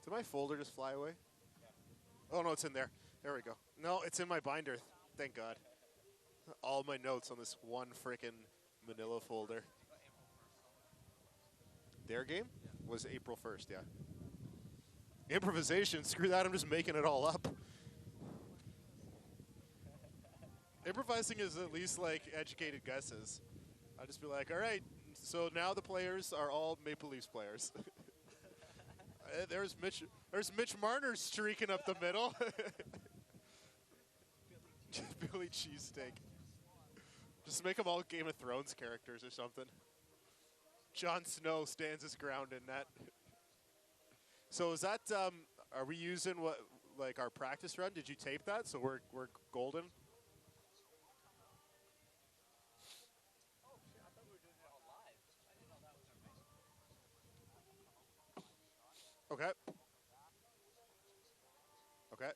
Did my folder just fly away? Oh, no, it's in there. There we go. No, it's in my binder. Thank God. All my notes on this one frickin' manila folder. Their game was April 1st, yeah. Improvisation, screw that, I'm just making it all up. Improvising is at least like educated guesses. I'll just be like, all right, so now the players are all Maple Leafs players. There's Mitch Marner streaking up the middle. Billy Cheesesteak. Just make them all Game of Thrones characters or something. Jon Snow stands his ground in net. So is that, are we using what, like our practice run? Did you tape that? So we're golden? Okay. Okay.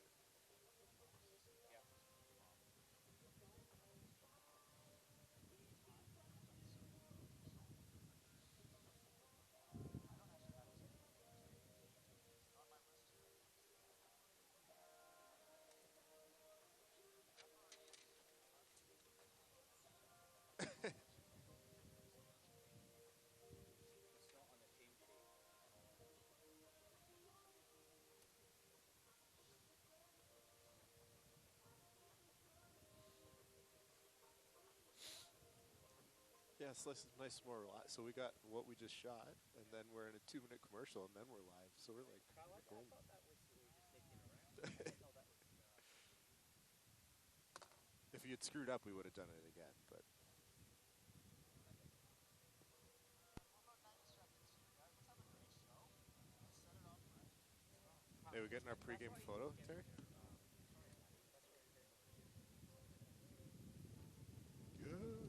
Yeah, it's nice, more relaxed. So we got what we just shot, and then we're in a 2-minute commercial, and then we're live. So we're like, boom. If you had screwed up, we would have done it again. But hey, we getting our pregame photo, Terry? Good.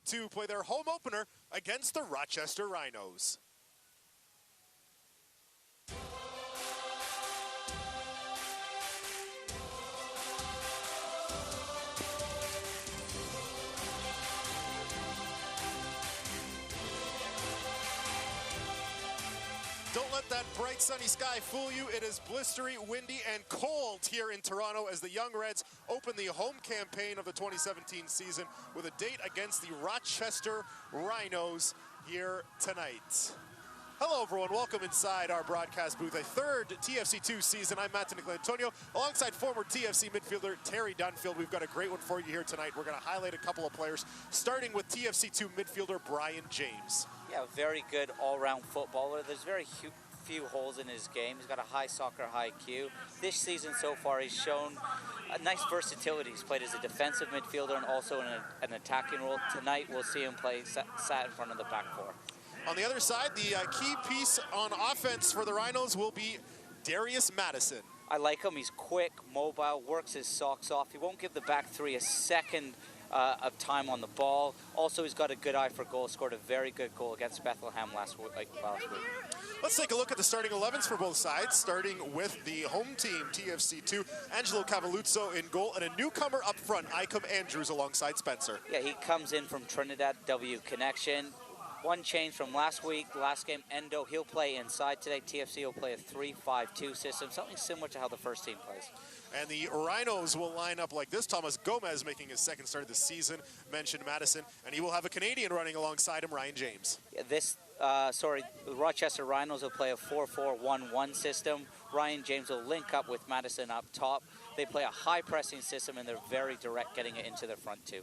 To play their home opener against the Rochester Rhinos. Don't let that bright sunny sky fool you. It is blistery, windy, and cold here in Toronto as the Young Reds open the home campaign of the 2017 season with a date against the Rochester Rhinos here tonight. Hello everyone, welcome inside our broadcast booth, a third TFC2 season. I'm Matt Antonio, alongside former TFC midfielder Terry Dunfield. We've got a great one for you here tonight. We're gonna highlight a couple of players, starting with TFC2 midfielder Brian James. Yeah, very good all-round footballer. There's very few holes in his game. He's got a high soccer IQ. This season so far, he's shown a nice versatility. He's played as a defensive midfielder and also in an attacking role. Tonight, we'll see him play sat in front of the back four. On the other side, the key piece on offense for the Rhinos will be Darius Madison. I like him. He's quick, mobile, works his socks off. He won't give the back three a second of time on the ball. Also, he's got a good eye for goal. Scored a very good goal against Bethlehem last week. Let's take a look at the starting 11s for both sides, starting with the home team, TFC2. Angelo Cavalluzzo in goal, and a newcomer up front, Icom Andrews alongside Spencer. Yeah, he comes in from Trinidad W Connection. One change from last week, last game, Endo, he'll play inside today. TFC will play a 3-5-2 system, something similar to how the first team plays. And the Rhinos will line up like this. Thomas Gomez making his second start of the season, mentioned Madison, and he will have a Canadian running alongside him, Ryan James. Yeah, the Rochester Rhinos will play a 4-4-1-1 system. Ryan James will link up with Madison up top. They play a high pressing system, and they're very direct getting it into their front two.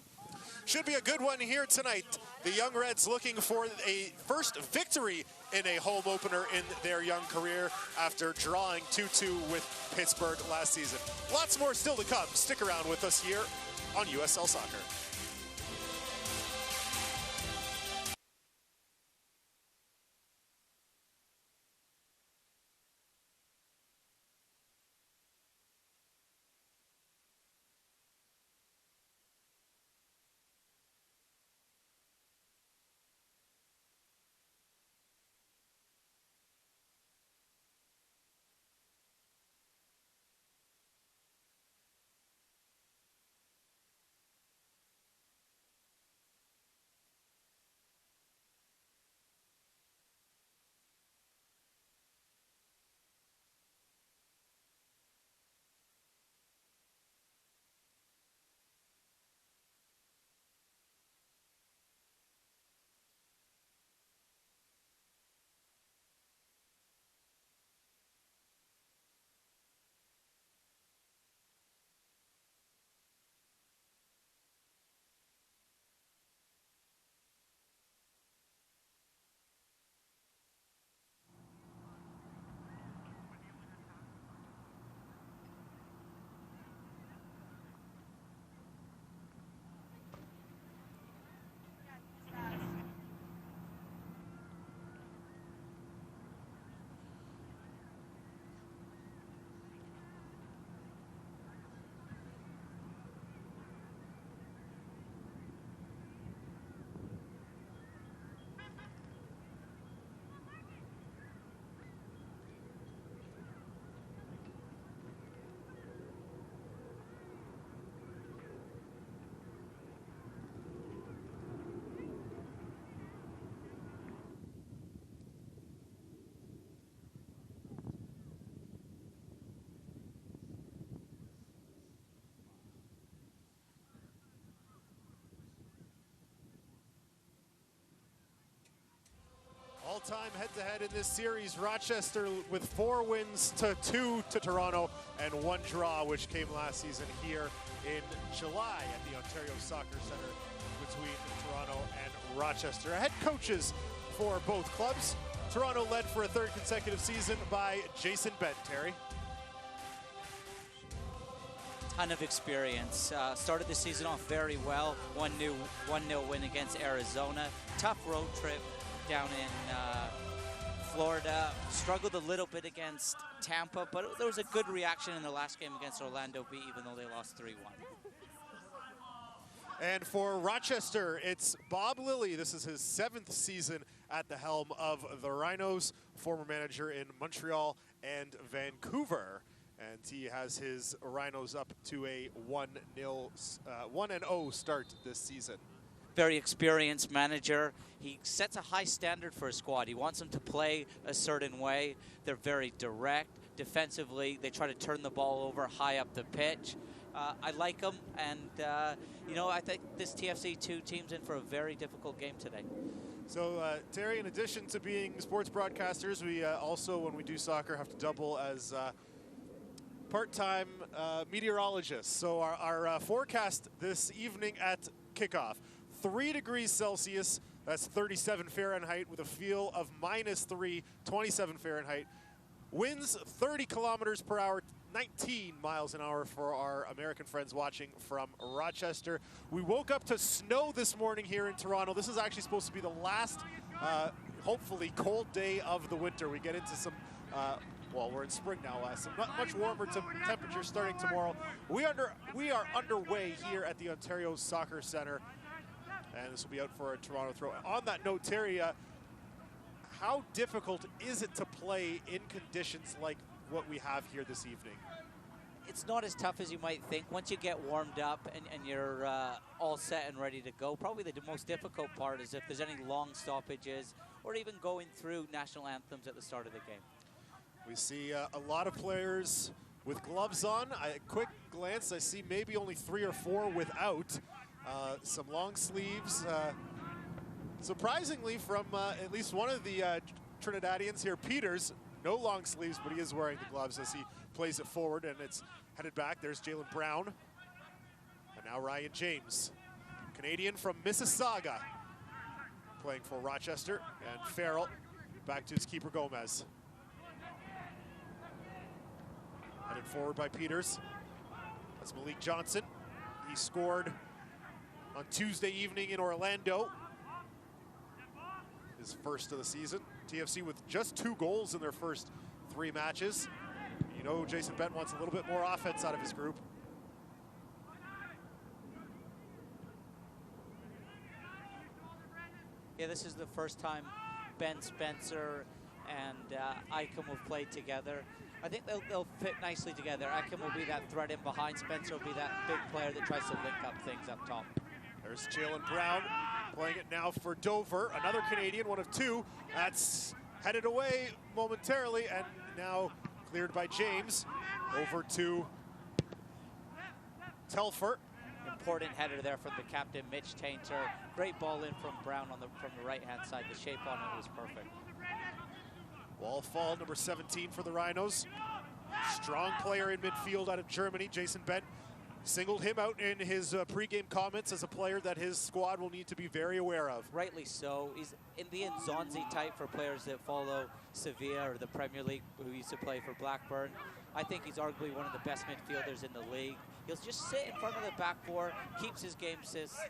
Should be a good one here tonight. The Young Reds looking for a first victory in a home opener in their young career after drawing 2-2 with Pittsburgh last season. Lots more still to come. Stick around with us here on USL Soccer. All-time head-to-head in this series, Rochester with 4 wins to 2 to Toronto and 1 draw, which came last season here in July at the Ontario Soccer Centre between Toronto and Rochester. Head coaches for both clubs. Toronto led for a 3rd consecutive season by Jason Bent. Terry? Ton of experience. Started the season off very well. 1-0 win against Arizona. Tough road trip down in Florida. Struggled a little bit against Tampa, but there was a good reaction in the last game against Orlando B, even though they lost 3-1. And for Rochester, it's Bob Lilly. This is his 7th season at the helm of the Rhinos, former manager in Montreal and Vancouver. And he has his Rhinos up to a 1-0 start this season. Very experienced manager. He sets a high standard for a squad. He wants them to play a certain way. They're very direct. Defensively, they try to turn the ball over high up the pitch. I like them, and I think this TFC 2 team's in for a very difficult game today. So, Terry, in addition to being sports broadcasters, we also, when we do soccer, have to double as part-time meteorologists. So our forecast this evening at kickoff, 3 degrees Celsius, that's 37 Fahrenheit, with a feel of -3, 27 Fahrenheit. Winds 30 kilometers per hour, 19 miles an hour for our American friends watching from Rochester. We woke up to snow this morning here in Toronto. This is actually supposed to be the last, hopefully, cold day of the winter. We get into some, well, we're in spring now, some much warmer temperatures starting tomorrow. We are underway here at the Ontario Soccer Centre, and this will be out for a Toronto throw. On that note, Terry, how difficult is it to play in conditions like what we have here this evening? it's not as tough as you might think. Once you get warmed up and you're all set and ready to go, probably the most difficult part is if there's any long stoppages or even going through national anthems at the start of the game. We see a lot of players with gloves on. A quick glance, I see maybe only 3 or 4 without. Some long sleeves. Surprisingly, from at least one of the Trinidadians here, Peters, no long sleeves, but he is wearing the gloves as he plays it forward, and it's headed back. There's Jalen Brown. And now Ryan James, Canadian from Mississauga, playing for Rochester. And Farrell back to his keeper, Gomez. Headed forward by Peters. That's Malik Johnson. He scored on Tuesday evening in Orlando. His first of the season. TFC with just 2 goals in their first 3 matches. You know, Jason Bent wants a little bit more offense out of his group. Yeah, this is the first time Ben Spencer and Icahn will play together. I think they'll fit nicely together. Icahn will be that threat in behind. Spencer will be that big player that tries to link up things up top. There's Jalen Brown playing it now for Dover, another Canadian, one of 2. That's headed away momentarily, and now cleared by James. Over to Telfer. Important header there from the captain, Mitch Tainter. Great ball in from Brown from the right-hand side. The shape on it was perfect. Wallfall, number 17 for the Rhinos. Strong player in midfield out of Germany. Jason Bent singled him out in his pregame comments as a player that his squad will need to be very aware of. Rightly so. He's in the Nzonzi type for players that follow Sevilla or the Premier League, who used to play for Blackburn. I think he's arguably one of the best midfielders in the league. He'll just sit in front of the back 4, keeps his game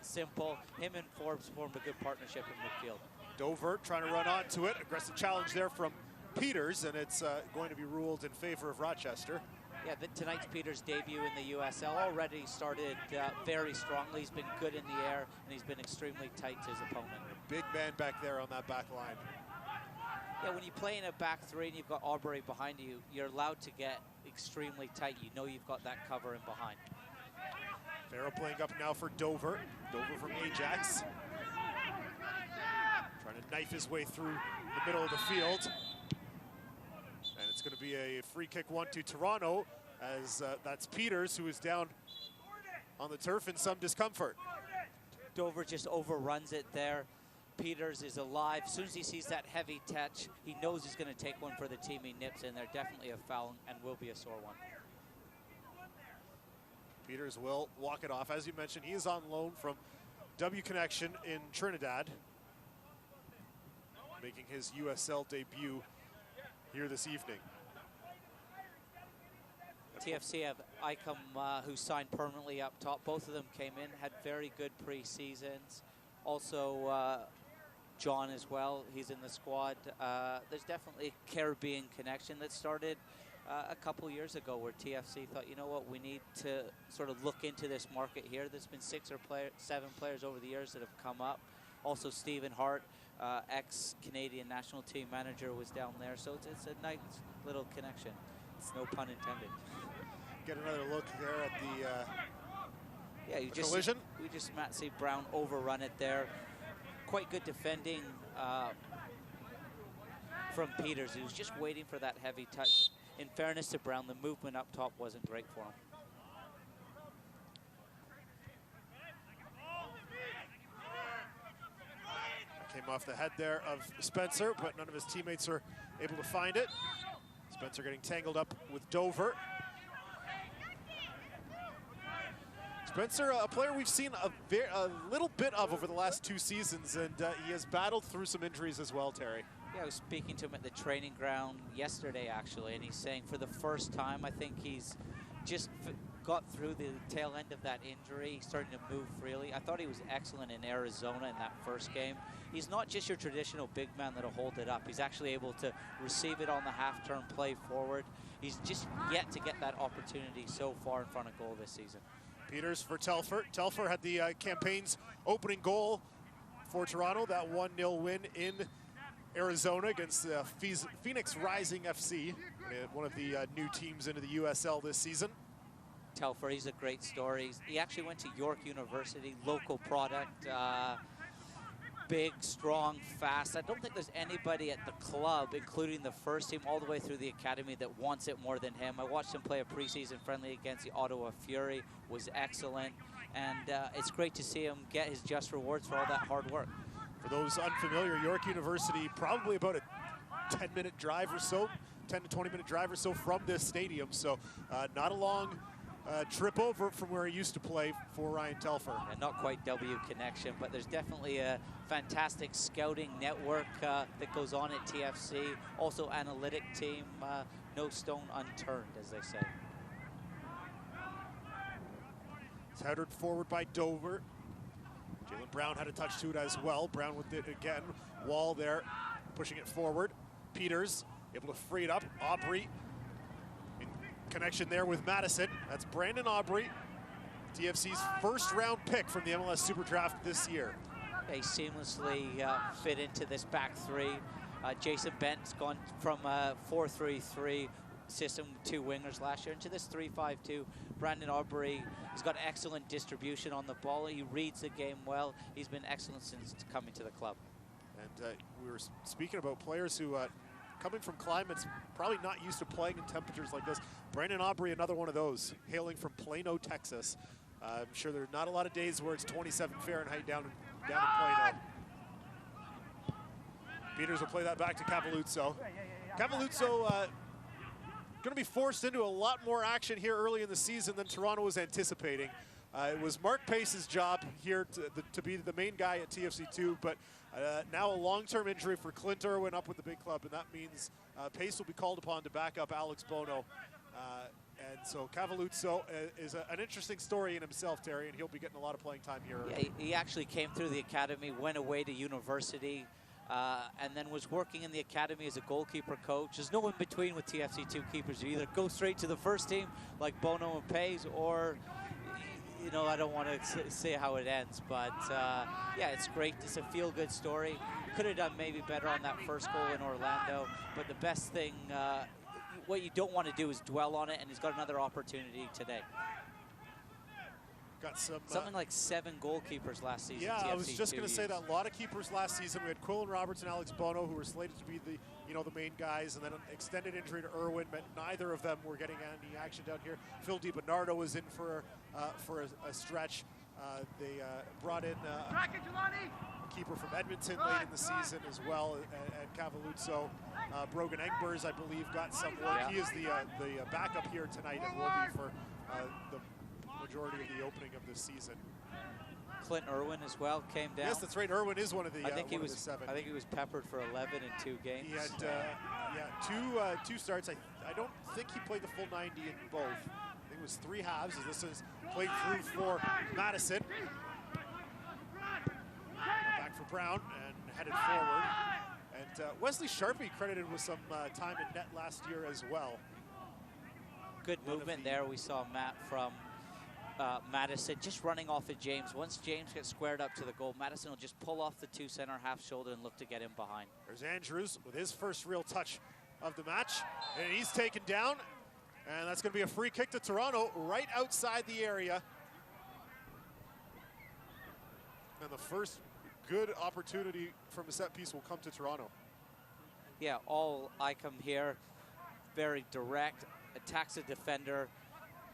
simple. Him and Forbes formed a good partnership in midfield. Dover trying to run onto it. Aggressive challenge there from Peters, and it's going to be ruled in favor of Rochester. Yeah, tonight's Peters' debut in the USL already started very strongly. He's been good in the air, and he's been extremely tight to his opponent. A big man back there on that back line. Yeah, when you play in a back 3 and you've got Aubrey behind you, you're allowed to get extremely tight. You know you've got that cover in behind. Farrell playing up now for Dover. Dover from Ajax. Trying to knife his way through the middle of the field. And it's going to be a free kick one to Toronto, as that's Peters, who is down on the turf in some discomfort. Dover just overruns it there. Peters is alive. As soon as he sees that heavy touch, he knows he's going to take one for the team. He nips in there. Definitely a foul and will be a sore one. Peters will walk it off. As you mentioned, he is on loan from W Connection in Trinidad, making his USL debut here this evening. TFC have Icahn, who signed permanently up top. Both of them came in, had very good pre-seasons. Also, John as well, he's in the squad. There's definitely a Caribbean connection that started a couple years ago, where TFC thought, you know what, we need to sort of look into this market here. There's been 6 or 7 players over the years that have come up. Also, Stephen Hart, ex-Canadian national team manager, was down there. So it's a nice little connection. It's no pun intended. Get another look there at the yeah, you just collision. We just see Brown overrun it there. Quite good defending from Peters, who was just waiting for that heavy touch. In fairness to Brown, the movement up top wasn't great for him. Came off the head there of Spencer, but none of his teammates are able to find it. Spencer getting tangled up with Dover. Spencer, a player we've seen a little bit of over the last 2 seasons, and he has battled through some injuries as well, Terry. Yeah, I was speaking to him at the training ground yesterday, actually, and he's saying for the first time, I think he's just got through the tail end of that injury, starting to move freely. I thought he was excellent in Arizona in that first game. He's not just your traditional big man that'll hold it up. He's actually able to receive it on the half-turn, play forward. He's just yet to get that opportunity so far in front of goal this season. Peters for Telfer. Telfer had the campaign's opening goal for Toronto, that 1-0 win in Arizona against Phoenix Rising FC, one of the new teams into the USL this season. Telfer, he's a great story. He actually went to York University, local product. Big, strong, fast. I don't think there's anybody at the club, including the first team, all the way through the academy, that wants it more than him. I watched him play a preseason friendly against the Ottawa Fury, was excellent, and it's great to see him get his just rewards for all that hard work. For those unfamiliar, York University, probably about a 10-minute drive or so, 10 to 20-minute drive or so from this stadium, so not a long trip over from where he used to play for Ryan Telfer. And not quite W connection, but there's definitely a fantastic scouting network that goes on at TFC. Also analytic team, no stone unturned, as they say. It's headed forward by Dover. Jalen Brown had a touch to it as well. Brown with it again. Wall there, pushing it forward. Peters able to free it up. Aubrey in connection there with Madison. That's Brandon Aubrey, TFC's first round pick from the MLS Super Draft this year. They seamlessly fit into this back three. Jason Bent's gone from a 4-3-3 system with 2 wingers last year into this 3-5-2. Brandon Aubrey, he's got excellent distribution on the ball. He reads the game well. He's been excellent since coming to the club. And we were speaking about players who, coming from climates probably not used to playing in temperatures like this. Brandon Aubrey, another one of those, hailing from Plano, Texas. I'm sure there are not a lot of days where it's 27 Fahrenheit down in Plano. Peters will play that back to Cavalluzzo. Cavalluzzo going to be forced into a lot more action here early in the season than Toronto was anticipating. It was Mark Pace's job here to be the main guy at TFC2, but now a long-term injury for Clint Irwin up with the big club, and that means Pace will be called upon to back up Alex Bono. And so Cavalluzzo is an interesting story in himself, Terry, and he'll be getting a lot of playing time here. Yeah, he actually came through the academy, went away to university, and then was working in the academy as a goalkeeper coach. There's no in between with TFC2 keepers. You either go straight to the first team like Bono and Pace, or, you know, I don't want to say how it ends, but yeah, it's great. It's a feel-good story. Could have done maybe better on that first goal in Orlando, but the best thing, what you don't want to do is dwell on it, and he's got another opportunity today. Got something like 7 goalkeepers last season. Yeah, TFC I was just going to say that a lot of keepers last season. We had Quillen Roberts and Alex Bono, who were slated to be the the main guys, and then an extended injury to Irwin meant neither of them were getting any action down here. Phil DiBernardo was in for a stretch. They brought in a keeper from Edmonton late in the season as well, and Cavalluzzo. Brogan Engbers, I believe, got some work. Yeah. He is the backup here tonight and will be for the majority of the opening of this season. Clint Irwin as well came down. Yes, that's right. Irwin is one of the I think he was the 7. I think he was peppered for 11 in 2 games. He had two starts. I don't think he played the full 90 in both. I think it was 3 halves, as this is played through for Madison. Back for Brown and headed forward. And Wesley Sharpie credited with some time in net last year as well. Good movement there. We saw Matt from Madison just running off of James. Once James gets squared up to the goal, Madison will just pull off the 2 center half shoulder and look to get him behind. There's Andrews with his first real touch of the match, and he's taken down, and that's going to be a free kick to Toronto right outside the area. And the first good opportunity from a set piece will come to Toronto. Yeah, all Icom here, very direct, attacks the defender.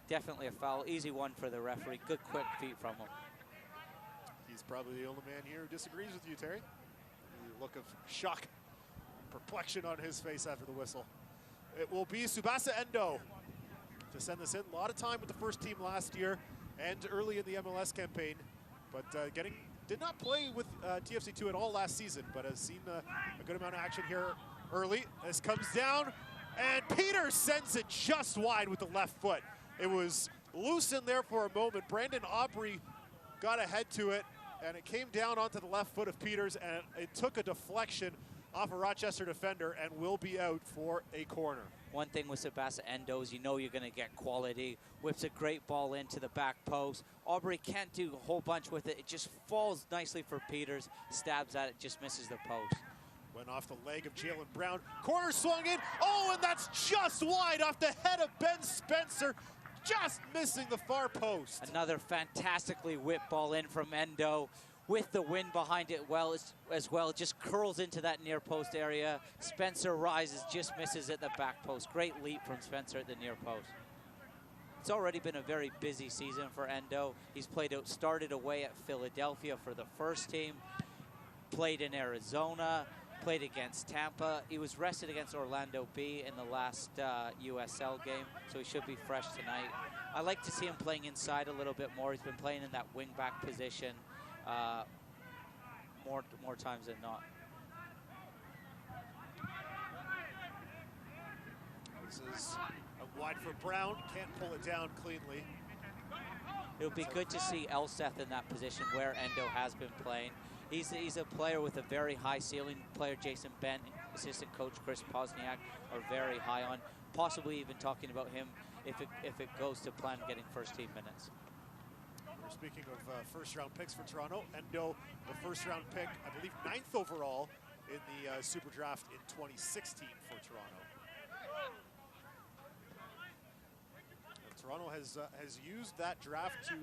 Definitely a foul, easy one for the referee. Good quick feet from him. He's probably the only man here who disagrees with you, Terry. The look of shock, perplexion on his face after the whistle. It will be Tsubasa Endo to send this in. A lot of time with the first team last year and early in the MLS campaign, but did not play with TFC2 at all last season, but has seen a good amount of action here early. This comes down, and Peters sends it just wide with the left foot. It was loose in there for a moment. Brandon Aubrey got ahead to it, and it came down onto the left foot of Peters, and it took a deflection off a Rochester defender and will be out for a corner. One thing with Tsubasa Endo is you know you're going to get quality. Whips a great ball into the back post. Aubrey can't do a whole bunch with it. It just falls nicely for Peters. Stabs at it, just misses the post. Went off the leg of Jalen Brown. Corner swung in. Oh, and that's just wide off the head of Ben Spencer. just missing the far post. Another fantastically whipped ball in from Endo with the wind behind it as well. Just curls into that near post area. Spencer rises, just misses at the back post. Great leap from Spencer at the near post. It's already been a very busy season for Endo. He's started away at Philadelphia for the first team, played in Arizona, played against Tampa. He was rested against Orlando B in the last USL game, so he should be fresh tonight. I like to see him playing inside a little bit more. He's been playing in that wing-back position more times than not. This is wide for Brown, can't pull it down cleanly. It would be good to see Elseth in that position where Endo has been playing. He's a player with a very high ceiling. Player Jason Bent, assistant coach Chris Posniak are very high on. Possibly even talking about him if it goes to plan getting first team minutes. We're speaking of first round picks for Toronto. Endo, the first round pick, I believe 9th overall in the Super Draft in 2016 for Toronto. Toronto has used that draft to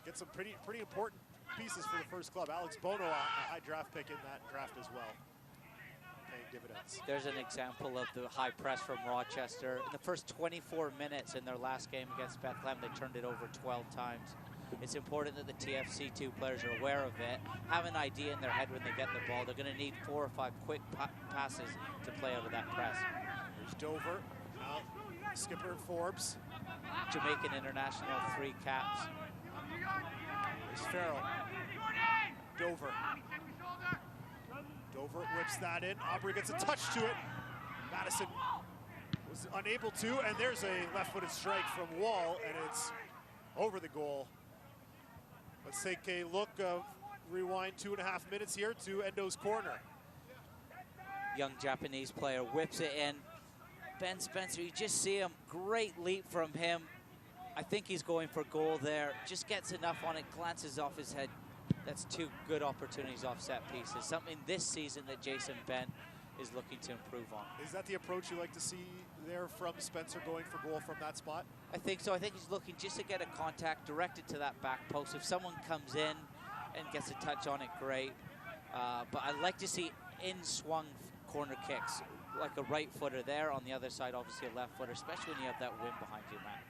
get some pretty important pieces for the first club. Alex Bono, a high draft pick in that draft as well, paying dividends. There's an example of the high press from Rochester. In the first 24 minutes in their last game against Bethlehem, they turned it over 12 times. It's important that the TFC2 players are aware of it, have an idea in their head when they get the ball. They're going to need 4 or 5 quick passes to play out of that press. There's Dover. Skipper Forbes. Jamaican international, 3 caps. There's Farrell. Dover. Dover whips that in. Aubrey gets a touch to it. Madison was unable to, and there's a left-footed strike from Wall, and it's over the goal. Let's take a look, rewind 2.5 minutes here to Endo's corner. Young Japanese player whips it in. Ben Spencer, you just see him, great leap from him. I think he's going for goal there. Just gets enough on it, glances off his head. That's 2 good opportunities off set pieces. Something this season that Jason Bent is looking to improve on. Is that the approach you like to see there from Spencer, going for goal from that spot? I think so. I think he's looking just to get a contact directed to that back post. If someone comes in and gets a touch on it, great. But I like to see in-swung corner kicks, like a right footer there, on the other side obviously a left footer, especially when you have that wind behind you, Matt.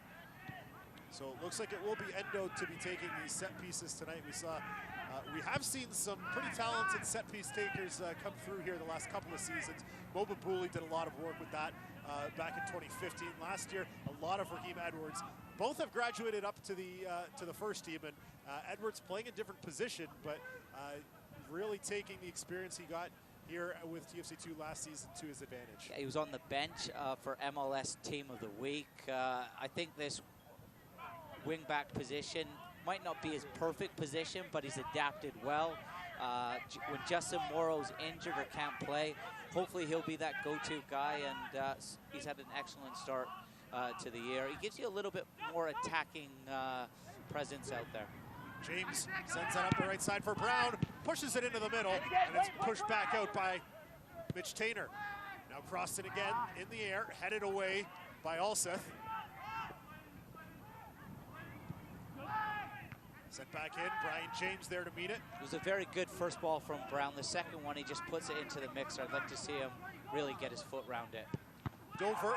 So it looks like it will be Endo to be taking these set pieces tonight. We have seen some pretty talented set piece takers come through here the last couple of seasons. Boba Booley did a lot of work with that back in 2015. Last year, a lot of Raheem Edwards. Both have graduated up to the first team, and Edwards playing a different position, but really taking the experience he got here with TFC2 last season to his advantage. Yeah, he was on the bench for MLS Team of the Week. I think this wing-back position might not be his perfect position, but he's adapted well. When Justin Morrow's injured or can't play, hopefully he'll be that go-to guy, and he's had an excellent start to the year. He gives you a little bit more attacking presence out there. James sends that up the right side for Brown, pushes it into the middle, and it's pushed back out by Mitch Tainer. Now crossed it again in the air, headed away by Alseth. Sent back in, Brian James there to meet it. It was a very good first ball from Brown. The second one, he just puts it into the mixer. I'd like to see him really get his foot around it. Dover,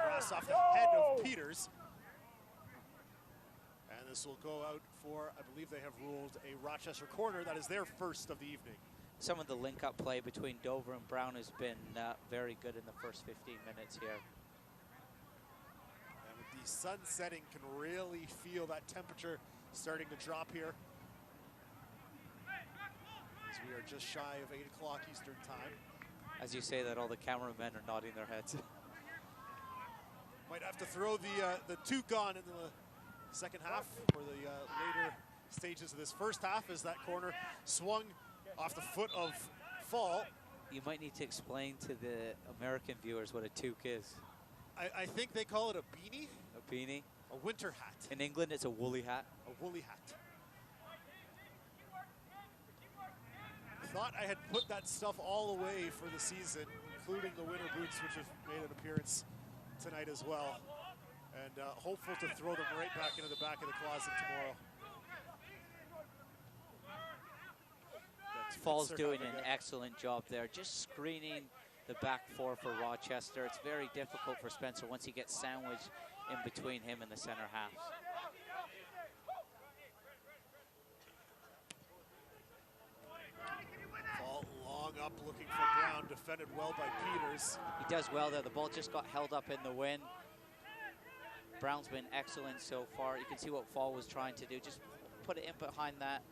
cross off the head of Peters. And this will go out for, I believe they have ruled a Rochester corner. That is their first of the evening. Some of the link-up play between Dover and Brown has been very good in the first 15 minutes here. And with the sun setting, can really feel that temperature starting to drop here. As we are just shy of 8 o'clock Eastern time. As you say that, all the cameramen are nodding their heads. Might have to throw the toque on in the second half for the later stages of this first half, as that corner swung off the foot of Fall. You might need to explain to the American viewers what a toque is. I think they call it a beanie. A beanie? A winter hat. In England, it's a woolly hat. A woolly hat. Thought I had put that stuff all away for the season, including the winter boots, which have made an appearance tonight as well. and hopeful to throw them right back into the back of the closet tomorrow. Fall's doing an excellent job there, just screening the back four for Rochester. It's very difficult for Spencer once he gets sandwiched in between him and the center halves. Fall long up, looking for ground, defended well by Peters. He does well there. The ball just got held up in the wind. Brown's been excellent so far. You can see what Fall was trying to do. Just put it in behind that.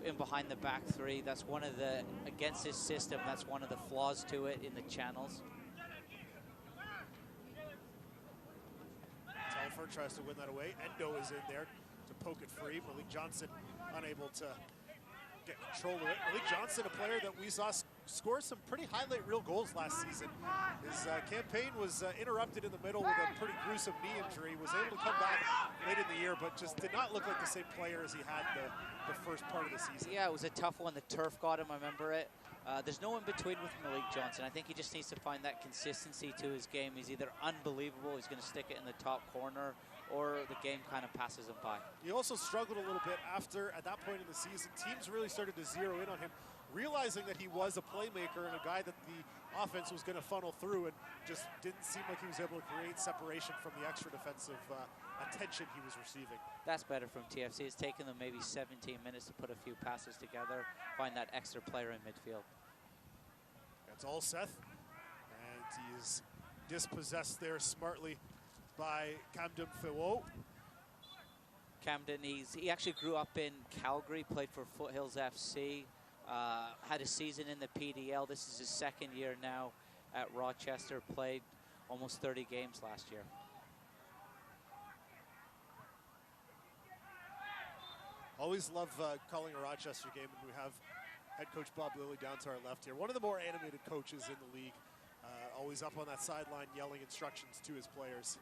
In behind the back three. That's one of the, against this system, that's one of the flaws to it in the channels. Telfer tries to win that away. Endo is in there to poke it free. Malik Johnson unable to get control of it. Malik Johnson, a player that we saw score some pretty highlight reel goals last season. His campaign was interrupted in the middle with a pretty gruesome knee injury. Was able to come back late in the year, but just did not look like the same player as he had the first part of the season. Yeah, it was a tough one. The turf got him, I remember it. There's no in between with Malik Johnson. I think he just needs to find that consistency to his game. He's either unbelievable, he's going to stick it in the top corner, or the game kind of passes him by. He also struggled a little bit after, at that point in the season, teams really started to zero in on him, realizing that he was a playmaker and a guy that the offense was going to funnel through, and just didn't seem like he was able to create separation from the extra defensive attention he was receiving. That's better from TFC. It's taken them maybe 17 minutes to put a few passes together, find that extra player in midfield. That's all Seth, and he is dispossessed there smartly by Camden Fewot. Camden, he actually grew up in Calgary, played for Foothills FC, had a season in the PDL. This is his second year now at Rochester, played almost 30 games last year. Always love calling a Rochester game, and we have head coach Bob Lilly down to our left here. One of the more animated coaches in the league, always up on that sideline yelling instructions to his players.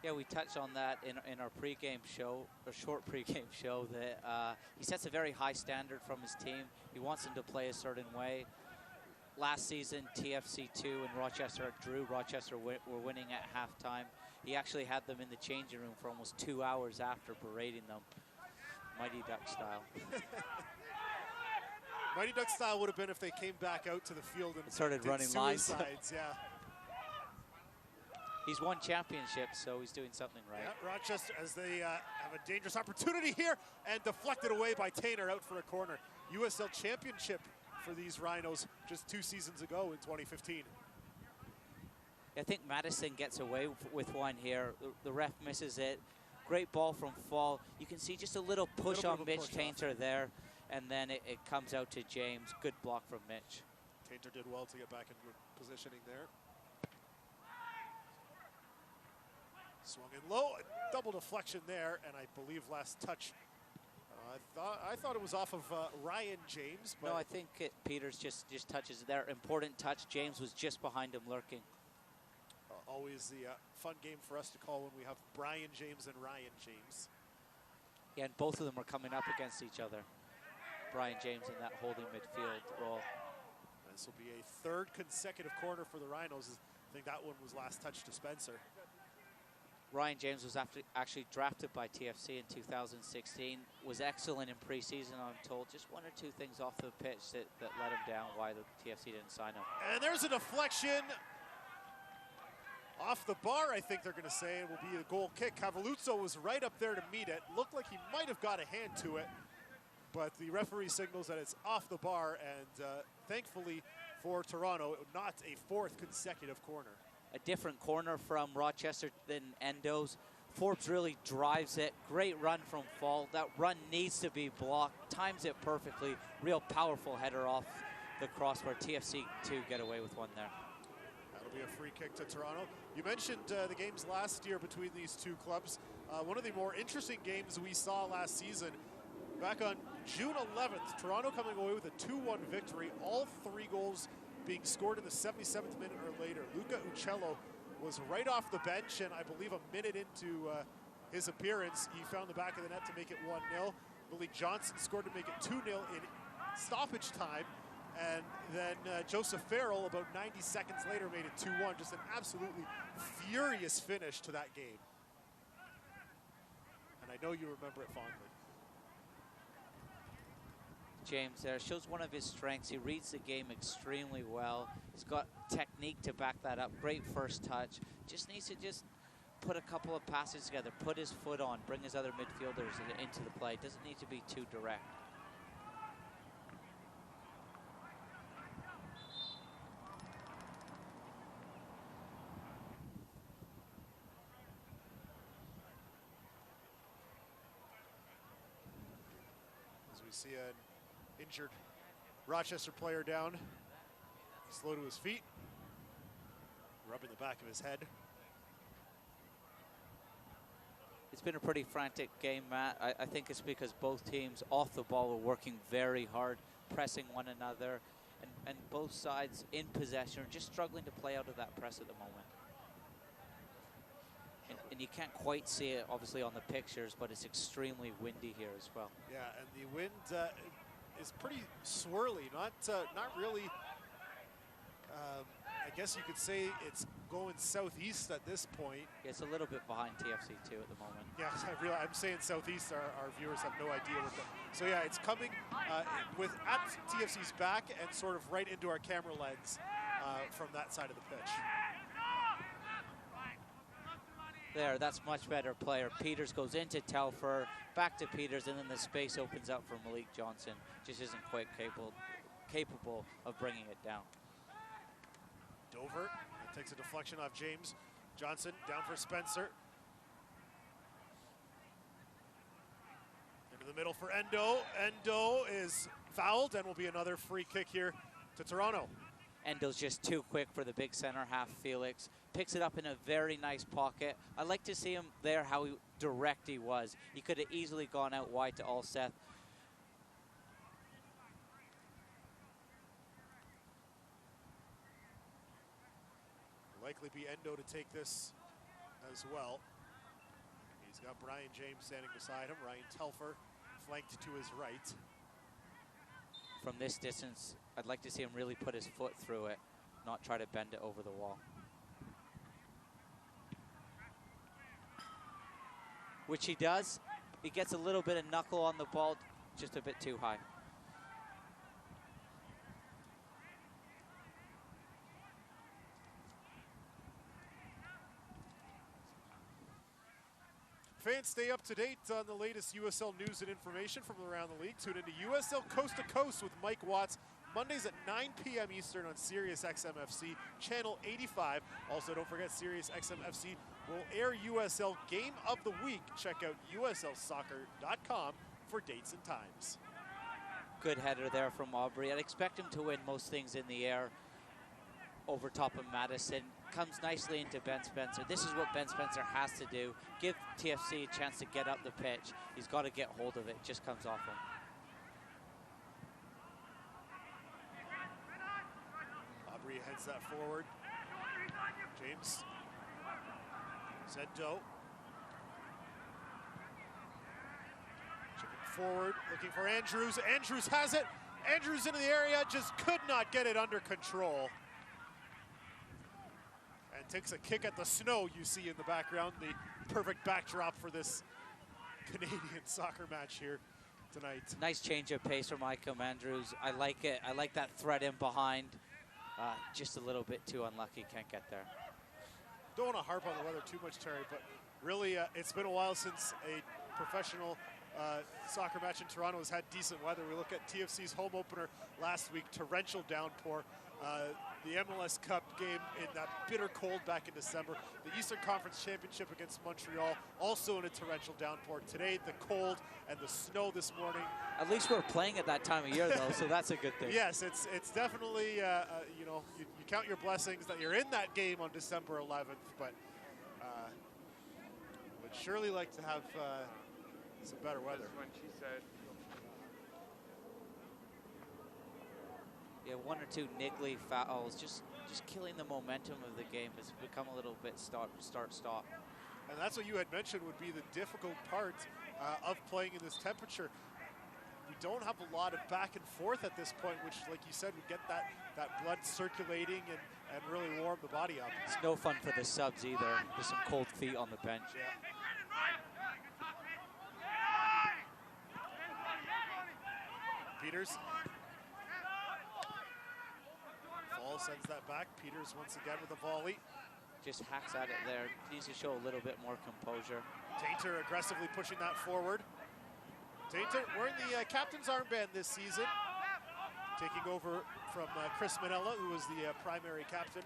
Yeah, we touched on that in our pregame show, a short pregame show, that he sets a very high standard from his team. He wants them to play a certain way. Last season, TFC2 and Rochester drew. Rochester were winning at halftime. He actually had them in the changing room for almost 2 hours after berating them. Mighty Duck style. Mighty Duck style would have been if they came back out to the field and started running lines. Yeah. He's won championships, so he's doing something right. Yeah, Rochester, as they have a dangerous opportunity here, and deflected away by Tainer out for a corner. USL championship for these Rhinos just 2 seasons ago in 2015. I think Madison gets away with one here. The ref misses it. Great ball from Fall. You can see just a little push on Mitch Tainter there, and then it comes out to James. Good block from Mitch. Tainter did well to get back into positioning there. Swung in low, double deflection there, and I believe last touch. I thought it was off of Ryan James. But no, I think Peters just touches it there. Important touch. James was just behind him lurking. Always the fun game for us to call when we have Brian James and Ryan James. Yeah, and both of them are coming up against each other. Brian James in that holding midfield role. This will be a 3rd consecutive corner for the Rhinos. I think that one was last touch to Spencer. Ryan James was actually drafted by TFC in 2016. Was excellent in preseason, I'm told. Just 1 or 2 things off the pitch that let him down, why the TFC didn't sign him. And there's a deflection. Off the bar, I think they're going to say. It will be a goal kick. Cavalluzzo was right up there to meet it. Looked like he might have got a hand to it, but the referee signals that it's off the bar, and thankfully for Toronto, not a 4th consecutive corner. A different corner from Rochester than Endo's. Forbes really drives it. Great run from Fall. That run needs to be blocked. Times it perfectly. Real powerful header off the crossbar. TFC2 get away with one there. That'll be a free kick to Toronto. You mentioned the games last year between these 2 clubs. One of the more interesting games we saw last season, back on June 11th, Toronto coming away with a 2-1 victory. All 3 goals being scored in the 77th minute or later. Luca Uccello was right off the bench, and I believe a minute into his appearance, he found the back of the net to make it 1-0. Malik Johnson scored to make it 2-0 in stoppage time. And then Joseph Farrell, about 90 seconds later, made it 2-1. Just an absolutely furious finish to that game. And I know you remember it fondly. James there shows one of his strengths. He reads the game extremely well. He's got technique to back that up. Great first touch. Just needs to put a couple of passes together, put his foot on, bring his other midfielders into the play. Doesn't need to be too direct. As we see an injured Rochester player down, slow to his feet, rubbing the back of his head. It's been a pretty frantic game, Matt. I think it's because both teams off the ball were working very hard, pressing one another, and both sides in possession are just struggling to play out of that press at the moment. And you can't quite see it, obviously, on the pictures, but it's extremely windy here as well. Yeah, and the wind is pretty swirly, not really. I guess you could say it's going southeast at this point. Yeah, it's a little bit behind TFC too at the moment. Yeah, I'm saying southeast. Our viewers have no idea what that. So yeah, it's coming with at TFC's back and sort of right into our camera lens from that side of the pitch. There, that's much better player. Peters goes into Telfer, back to Peters, and then the space opens up for Malik Johnson. Just isn't quite capable of bringing it down. Dover takes a deflection off James. Johnson down for Spencer. Into the middle for Endo. Endo is fouled and will be another free kick here to Toronto. Endo's just too quick for the big center half, Felix. Picks it up in a very nice pocket. I like to see him there, how direct he was. He could have easily gone out wide to Alseth. Likely be Endo to take this as well. He's got Brian James standing beside him. Ryan Telfer flanked to his right. From this distance, I'd like to see him really put his foot through it, not try to bend it over the wall. Which he does. He gets a little bit of knuckle on the ball, just a bit too high. Fans, stay up to date on the latest USL news and information from around the league. Tune into USL Coast to Coast with Mike Watts, Mondays at 9 p.m. Eastern on Sirius XM-FC, Channel 85. Also, don't forget Sirius XM-FC will air USL Game of the Week. Check out uslsoccer.com for dates and times. Good header there from Aubrey. I'd expect him to win most things in the air over top of Madison. Comes nicely into Ben Spencer. This is what Ben Spencer has to do. Give TFC a chance to get up the pitch. He's got to get hold of it. Just comes off him. Aubrey heads that forward. James. Zendo. Chipping forward, looking for Andrews. Andrews has it. Andrews into the area, just could not get it under control. And takes a kick at the snow you see in the background, the perfect backdrop for this Canadian soccer match here tonight. Nice change of pace from Icom Andrews. I like it. I like that threat in behind. Just a little bit too unlucky, can't get there. Don't want to harp on the weather too much, Terry, but really it's been a while since a professional soccer match in Toronto has had decent weather. We look at TFC's home opener last week, torrential downpour. The MLS Cup game in that bitter cold back in December. The Eastern Conference Championship against Montreal, also in a torrential downpour. Today, the cold and the snow this morning. At least we're playing at that time of year, though, so that's a good thing. Yes, it's definitely, you know, you count your blessings that you're in that game on December 11th, but would surely like to have some better weather. When she said. Yeah, one or two niggly fouls, just killing the momentum of the game. Has become a little bit start-stop. And that's what you had mentioned would be the difficult part of playing in this temperature. we don't have a lot of back and forth at this point, which, like you said, would get that blood circulating and really warm the body up. It's no fun for the subs either. There's some cold feet on the bench. Yeah. Peters. Fall sends that back. Peters once again with a volley. Just hacks at it there. Needs to show a little bit more composure. Tainter aggressively pushing that forward. Tainter wearing the captain's armband this season, taking over from Chris Manella, who was the primary captain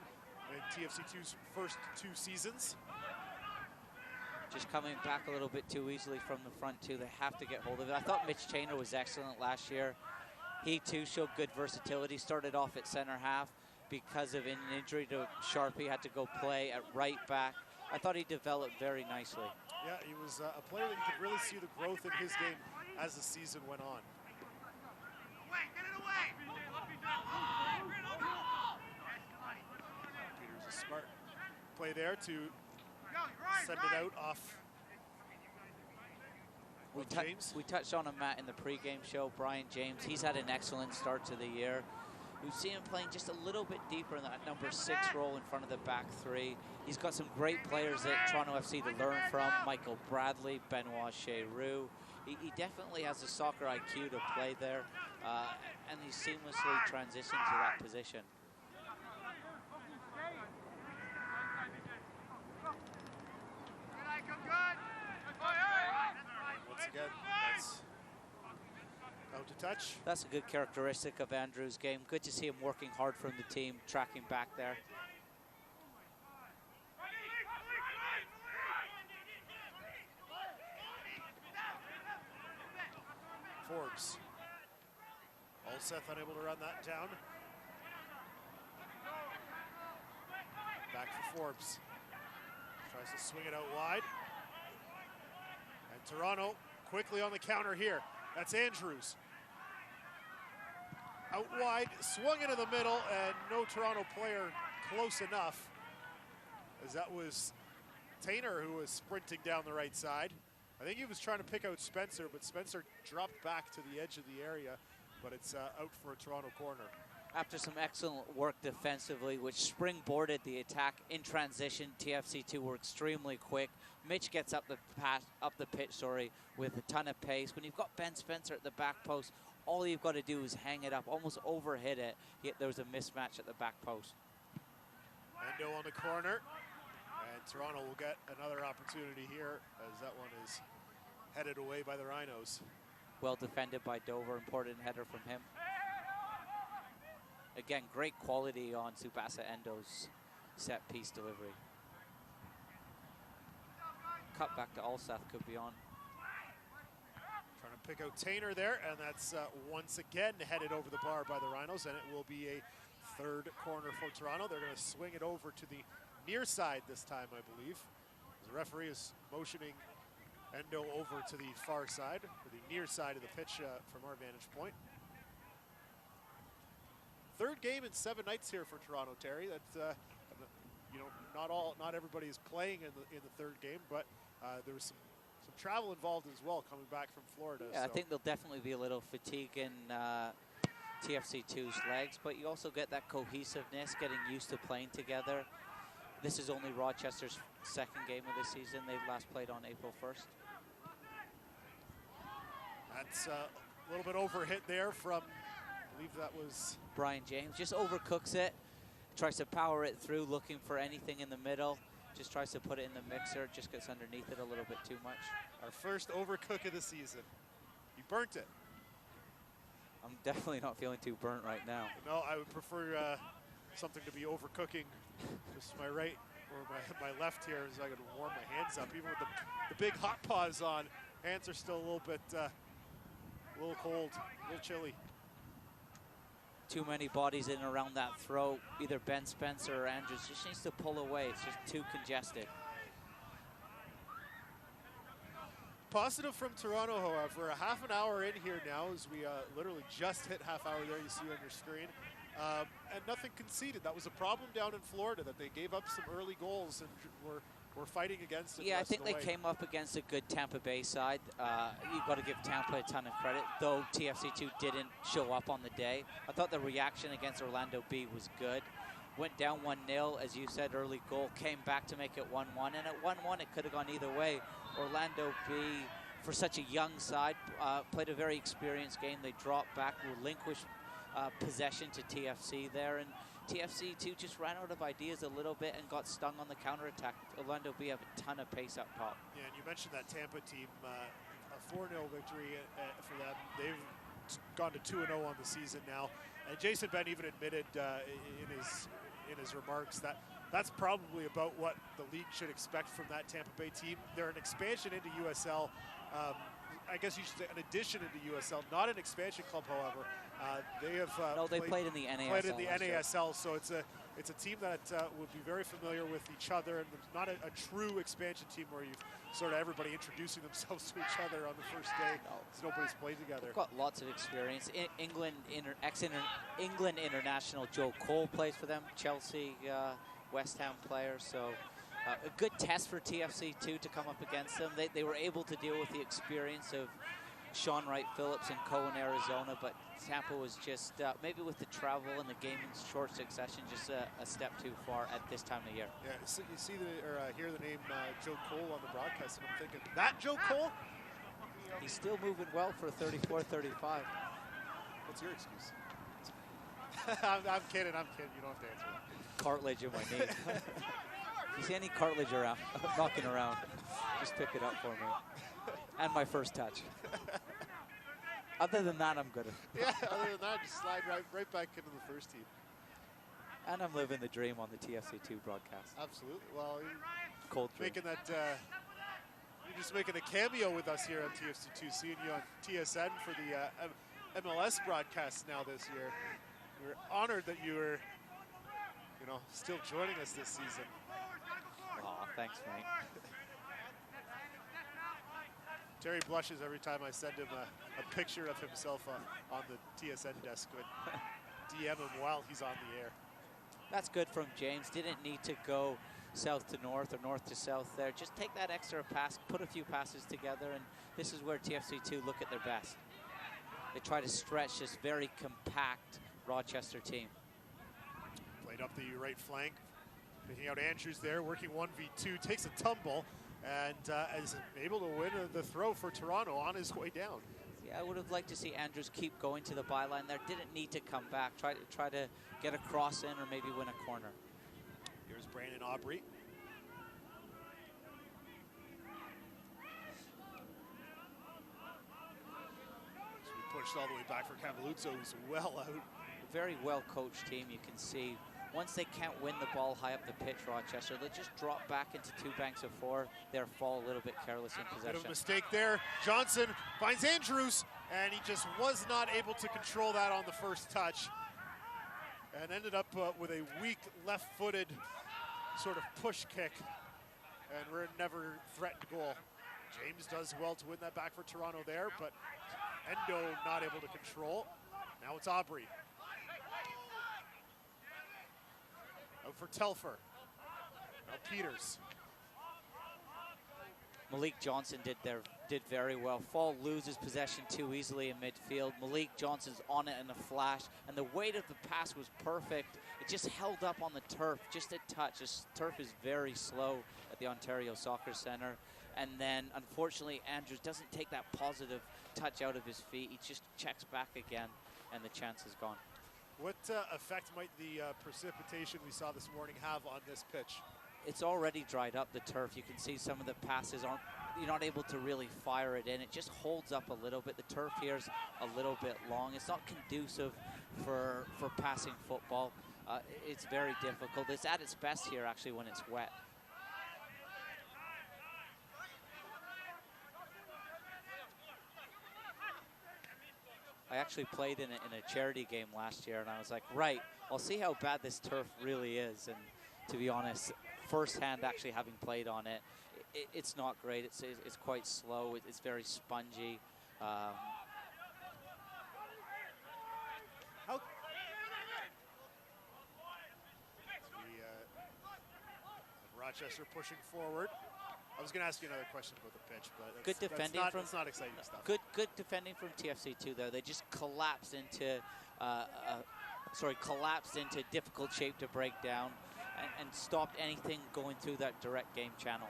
in TFC2's first 2 seasons. Just coming back a little bit too easily from the front too. They have to get hold of it. I thought Mitch Tainter was excellent last year. He too showed good versatility. Started off at center half because of an injury to Sharpie, had to go play at right back. I thought he developed very nicely. Yeah, he was a player that you could really see the growth in his game as the season went on. Peters a smart play there to send it out off James. We touched on him, Matt, in the pregame show. Brian James, he's had an excellent start to the year. We've seen him playing just a little bit deeper in that number 6 role in front of the back 3. He's got some great players at Toronto FC to learn from. Michael Bradley, Benoit Cheroux. He definitely has a soccer IQ to play there, and he seamlessly transitioned to that position. Once again, that's out to touch. That's a good characteristic of Andrew's game. Good to see him working hard from the team, tracking back there. Forbes. Olseth unable to run that down. Back for Forbes. Tries to swing it out wide. And Toronto quickly on the counter here. That's Andrews. Out wide, swung into the middle, and no Toronto player close enough, as that was Tainter who was sprinting down the right side. I think he was trying to pick out Spencer, but Spencer dropped back to the edge of the area, but it's out for a Toronto corner. After some excellent work defensively, which springboarded the attack in transition, TFC2 were extremely quick. Mitch gets up the pitch, with a ton of pace. When you've got Ben Spencer at the back post, all you've got to do is hang it up, almost overhit it, yet there was a mismatch at the back post. Endo on the corner. And Toronto will get another opportunity here, as that one is headed away by the Rhinos. Well defended by Dover, important header from him. Again, great quality on Tsubasa Endo's set piece delivery. Cut back to Olseth could be on. Trying to pick out Tainter there, and that's once again headed over the bar by the Rhinos, and it will be a third corner for Toronto. They're going to swing it over to the near side this time, I believe. The referee is motioning Endo over to the far side, or the near side of the pitch from our vantage point. Third game in 7 nights here for Toronto, Terry. That you know, not everybody is playing in the third game, but there was some travel involved as well, coming back from Florida. Yeah, so. I think there'll definitely be a little fatigue in TFC2's legs, but you also get that cohesiveness, getting used to playing together. This is only Rochester's second game of the season. They've last played on April 1st. That's a little bit overhit there from, I believe that was Brian James. Just overcooks it, tries to power it through, looking for anything in the middle. Just tries to put it in the mixer, just gets underneath it a little bit too much. our first overcook of the season. He burnt it. I'm definitely not feeling too burnt right now. No, I would prefer something to be overcooking just my right or my left here, so I can warm my hands up. Even with the big hot paws on, hands are still a little bit, a little cold, a little chilly. Too many bodies in and around that throat. Either Ben Spencer or Andrews just needs to pull away. It's just too congested. Positive from Toronto, however, a half an hour in here now, as we literally just hit half hour there, you see on your screen, and nothing conceded. That was a problem down in Florida, that they gave up some early goals and were were fighting against it. Yeah, I think they came up against a good Tampa Bay side. You've got to give Tampa a ton of credit, though TFC2 didn't show up on the day. I thought the reaction against Orlando B was good. Went down 1-0, as you said, early goal, came back to make it 1-1, and at 1-1 it could have gone either way. Orlando B, for such a young side, played a very experienced game. They dropped back, relinquished possession to TFC there, and TFC2 just ran out of ideas a little bit and got stung on the counterattack. Orlando B have a ton of pace up top. Yeah, and you mentioned that Tampa team, a 4-0 victory for them. They've gone to 2-0 on the season now. And Jason Ben even admitted in his remarks that that's probably about what the league should expect from that Tampa Bay team. They're an expansion into USL. I guess you should say an addition into USL, not an expansion club, however. They have they played in the NASL. Played in the NASL, so it's a team that would be very familiar with each other, and not a true expansion team where you've sort of everybody introducing themselves to each other on the first day. No. Nobody's played together. They've got lots of experience. England international Joe Cole plays for them. Chelsea, West Ham player. So a good test for TFC2 to come up against them. They were able to deal with the experience of Sean Wright Phillips and Cohen, Arizona, but Tampa was just, maybe with the travel and the game in short succession, just a step too far at this time of year. Yeah, so you see hear the name Joe Cole on the broadcast, and I'm thinking, that Joe Cole? He's still moving well for 34, 35. What's your excuse? I'm kidding. You don't have to answer that. Cartilage in my knee. If you see any cartilage around, knocking around, just pick it up for me. And my first touch. Other than that, I'm good. Yeah, other than that, just slide right back into the first team. And I'm living the dream on the TFC2 broadcast. Absolutely. Well, cold dream. Making that, you're just making a cameo with us here on TFC2, seeing you on TSN for the MLS broadcast now this year. We're honored that you were, still joining us this season. Aw, thanks, mate. Terry blushes every time I send him a picture of himself on the TSN desk and DM him while he's on the air. That's good from James. Didn't need to go south to north or north to south there. Just take that extra pass, put a few passes together, and this is where TFC2 look at their best. They try to stretch this very compact Rochester team. Played up the right flank, picking out Andrews there, working 1v2, takes a tumble, and is able to win the throw for Toronto on his way down. Yeah, I would have liked to see Andrews keep going to the byline there. Didn't need to come back. Try to get a cross in or maybe win a corner. Here's Brandon Aubrey. So we pushed all the way back for Cavalluzzo, who's well out. Very well coached team. You can see once they can't win the ball high up the pitch, Rochester, they'll just drop back into two banks of four. They'll fall a little bit careless in possession. Bit of a mistake there. Johnson finds Andrews, and he just was not able to control that on the first touch. And ended up with a weak left-footed sort of push kick. And we're never threatened goal. James does well to win that back for Toronto there, but Endo not able to control. Now it's Aubrey. Out for Telfer. Now Peters. Malik Johnson did very well. Fall loses possession too easily in midfield. Malik Johnson's on it in a flash, and the weight of the pass was perfect. It just held up on the turf, just a touch. This turf is very slow at the Ontario Soccer Centre. And then, unfortunately, Andrews doesn't take that positive touch out of his feet. He just checks back again, and the chance is gone. What effect might the precipitation we saw this morning have on this pitch? It's already dried up, the turf. You can see some of the passes you're not able to really fire it in. It just holds up a little bit. The turf here is a little bit long. It's not conducive for passing football. It's very difficult. It's at its best here, actually, when it's wet. I actually played in a charity game last year, and I was like, right, I'll see how bad this turf really is. And to be honest, firsthand actually having played on it, it's not great. It's quite slow. It's very spongy. Rochester pushing forward. I was going to ask you another question about the pitch, but good defending that's not exciting stuff. Good defending from TFC2 though. They just collapsed into difficult shape to break down and stopped anything going through that direct game channel.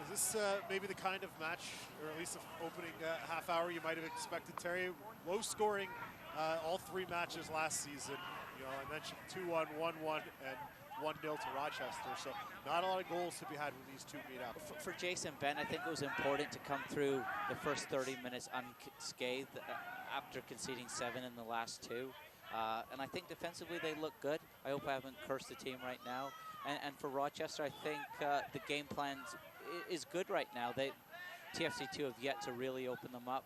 Is this maybe the kind of match, or at least the opening half hour you might have expected, Terry? Low scoring all three matches last season. You know, I mentioned 2-1, 1-1, and 1-0 to Rochester, so not a lot of goals to be had when these two meet up. For Jason Bent, I think it was important to come through the first 30 minutes unscathed after conceding 7 in the last 2. And I think defensively they look good. I hope I haven't cursed the team right now. And for Rochester, I think the game plan is good right now. TFC2 have yet to really open them up.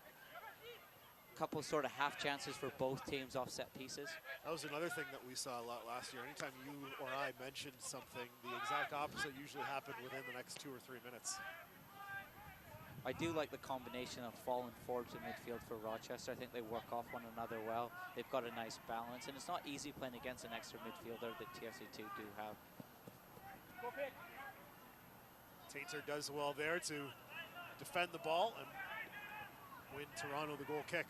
Couple sort of half chances for both teams off set pieces. That was another thing that we saw a lot last year. Anytime you or I mentioned something, the exact opposite usually happened within the next 2 or 3 minutes. I do like the combination of falling forwards in midfield for Rochester. I think they work off one another well. They've got a nice balance, and it's not easy playing against an extra midfielder that TFC2 do have. Tainter does well there to defend the ball and win Toronto the goal kick.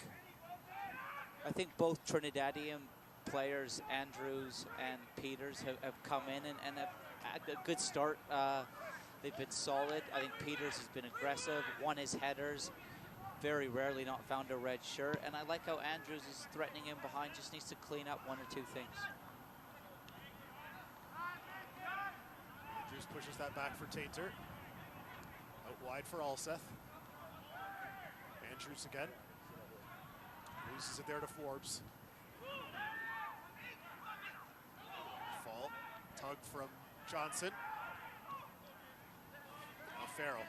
I think both Trinidadian players, Andrews and Peters, have come in and have had a good start. They've been solid. I think Peters has been aggressive, won his headers, very rarely not found a red shirt. And I like how Andrews is threatening him behind, just needs to clean up 1 or 2 things. Andrews pushes that back for Tainter. Out wide for Alseth. Andrews again. Loses it there to Forbes. Fall. Tug from Johnson. Now Farrell.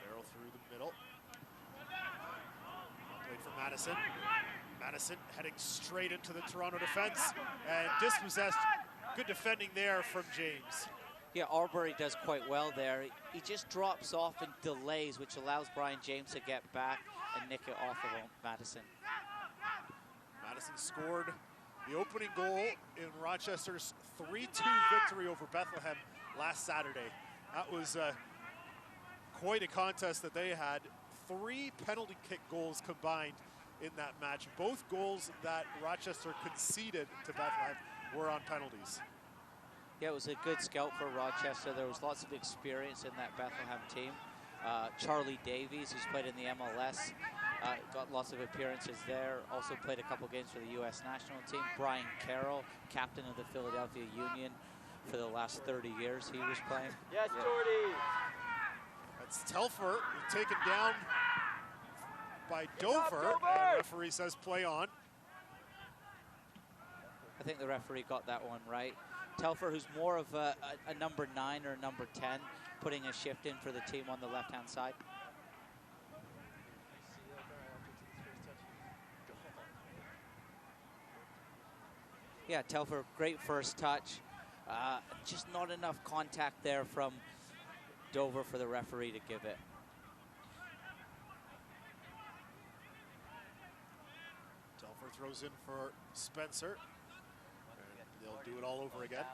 Farrell through the middle. Played for Madison. Madison heading straight into the Toronto defense and dispossessed. Good defending there from James. Yeah, Arbery does quite well there. He just drops off and delays, which allows Brian James to get back and nick it off of Madison. Madison scored the opening goal in Rochester's 3-2 victory over Bethlehem last Saturday. That was quite a contest that they had. 3 penalty kick goals combined in that match. Both goals that Rochester conceded to Bethlehem were on penalties. Yeah, it was a good scout for Rochester. There was lots of experience in that Bethlehem team. Charlie Davies, who's played in the MLS, got lots of appearances there. Also played a couple games for the U.S. national team. Brian Carroll, captain of the Philadelphia Union for the last 30 years he was playing. Yes, Jordy. That's Telfer taken down by Dover, and referee says play on. I think the referee got that one right. Telfer, who's more of a number 9 or number 10, putting a shift in for the team on the left-hand side. Yeah, Telfer, great first touch. Just not enough contact there from Dover for the referee to give it. Telfer throws in for Spencer. They'll do it all over again.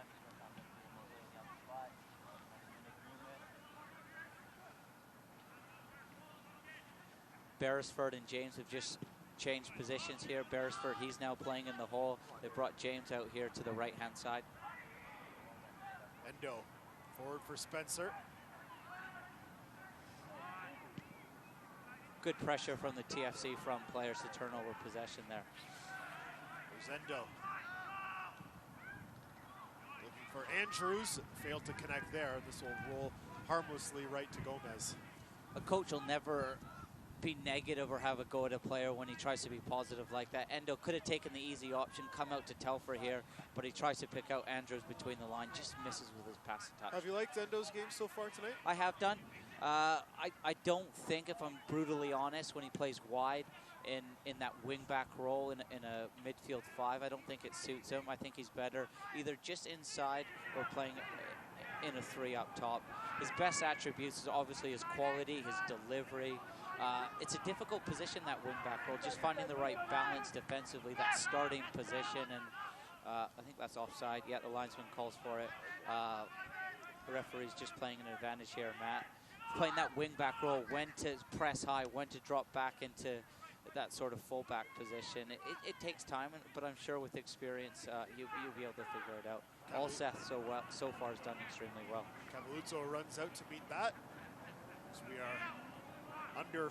Beresford and James have just changed positions here. Beresford, he's now playing in the hole. They brought James out here to the right-hand side. Endo forward for Spencer. Good pressure from the TFC front players to turn over possession there. There's Endo. For Andrews, failed to connect there. This will roll harmlessly right to Gomez. A coach will never be negative or have a go at a player when he tries to be positive like that. Endo could have taken the easy option, come out to Telfer here, but he tries to pick out Andrews between the line, just misses with his passing touch. Have you liked Endo's game so far tonight? I have done. I don't think, if I'm brutally honest, when he plays wide in that wing-back role in a midfield 5, I don't think it suits him. I think he's better either just inside or playing in a 3 up top. His best attributes is obviously his quality, his delivery. It's a difficult position, that wing-back role, just finding the right balance defensively, that starting position, and I think that's offside. Yeah, the linesman calls for it. The referee's just playing an advantage here, Matt. Playing that wing-back role, when to press high, when to drop back into that sort of full-back position. It takes time, but I'm sure with experience, you'll be able to figure it out. All Seth so far has done extremely well. Cavalluzzo runs out to meet that, as we are under.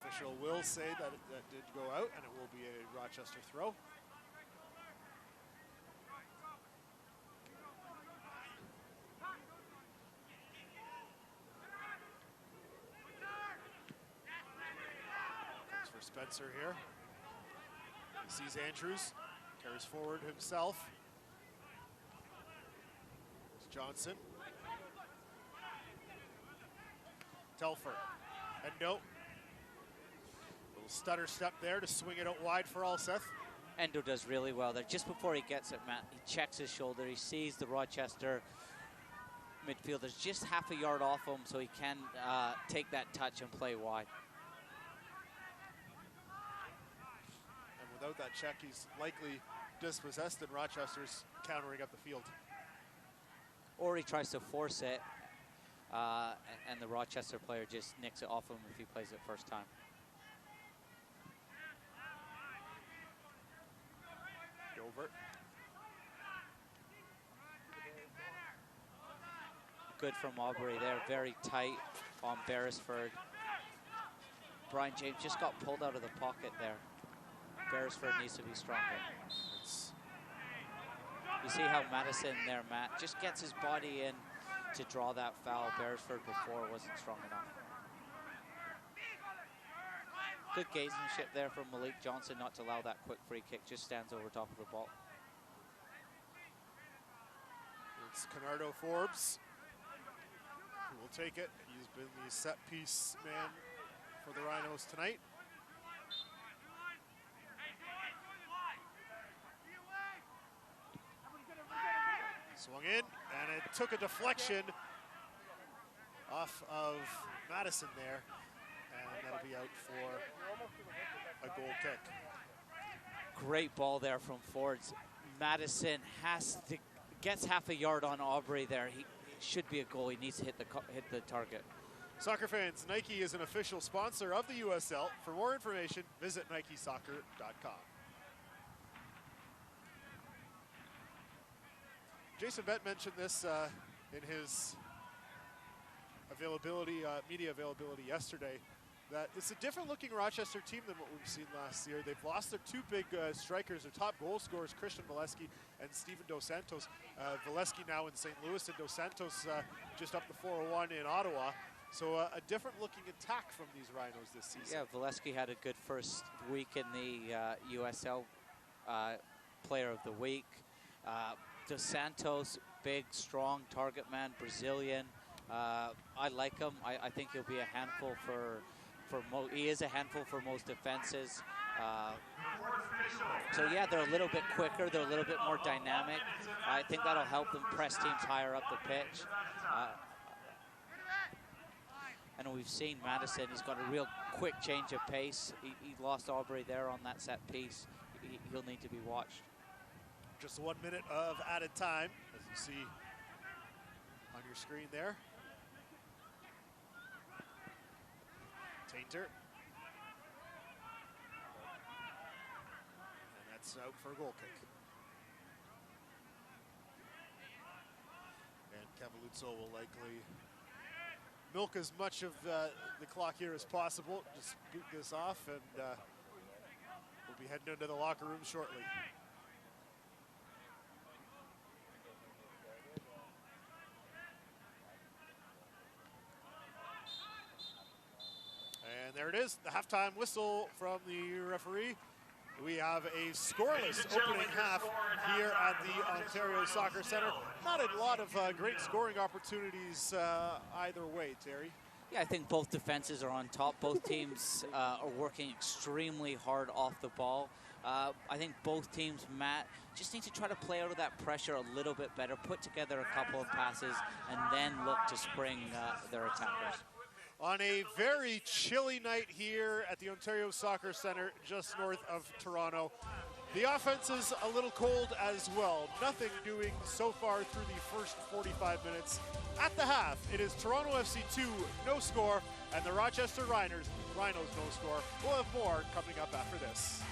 Official will say that that did go out, and it will be a Rochester throw. Comes for Spencer here. He sees Andrews, carries forward himself. There's Johnson. Telfer. And no. Stutter step there to swing it out wide for Alseth. Endo does really well there. Just before he gets it, Matt, he checks his shoulder. He sees the Rochester midfielders just half a yard off him, so he can take that touch and play wide. And without that check, he's likely dispossessed, and Rochester's countering up the field. Or he tries to force it, and the Rochester player just nicks it off him if he plays it first time. Over. Good from Aubrey there, very tight on Beresford. Brian James just got pulled out of the pocket there. Beresford needs to be stronger. You see how Madison there, Matt, just gets his body in to draw that foul. Beresford before wasn't strong enough. Good gazemanship there from Malik Johnson not to allow that quick free kick, just stands over top of the ball. It's Canardo Forbes who will take it. He's been the set piece man for the Rhinos tonight. Swung in, and it took a deflection off of Madison there. And that'll be out for a goal kick. Great ball there from Fords. Madison gets half a yard on Aubrey there. He should be a goal. He needs to hit the target. Soccer fans, Nike is an official sponsor of the USL. For more information, visit NikeSoccer.com. Jason Bett mentioned this in his availability, media availability yesterday, that it's a different looking Rochester team than what we've seen last year. They've lost their two big strikers, their top goal scorers, Christian Valesky and Steven Dos Santos. Valesky now in St. Louis, and Dos Santos just up the 401 in Ottawa. So a different looking attack from these Rhinos this season. Yeah, Valesky had a good first week in the USL Player of the Week. Dos Santos, big, strong target man, Brazilian. I like him. I think he'll be a handful he is a handful for most defenses. So yeah, they're a little bit quicker, they're a little bit more dynamic. I think that'll help them press teams higher up the pitch. And we've seen Madison, he's got a real quick change of pace. He lost Aubrey there on that set piece. He'll need to be watched. Just 1 minute of added time, as you see on your screen there. Tainter. And that's out for a goal kick. And Cavalluzzo will likely milk as much of the clock here as possible. Just boot this off, and we'll be heading into the locker room shortly. And there it is, the halftime whistle from the referee. We have a scoreless opening half here at the Ontario Soccer Centre. Not a lot of great scoring opportunities either way, Terry. Yeah, I think both defenses are on top. Both teams are working extremely hard off the ball. I think both teams, Matt, just need to try to play out of that pressure a little bit better, put together a couple of passes, and then look to spring their attackers. On a very chilly night here at the Ontario Soccer Centre, just north of Toronto. The offense is a little cold as well. Nothing doing so far through the first 45 minutes. At the half, it is Toronto FC 2, no score, and the Rochester Rhinos, no score. We'll have more coming up after this.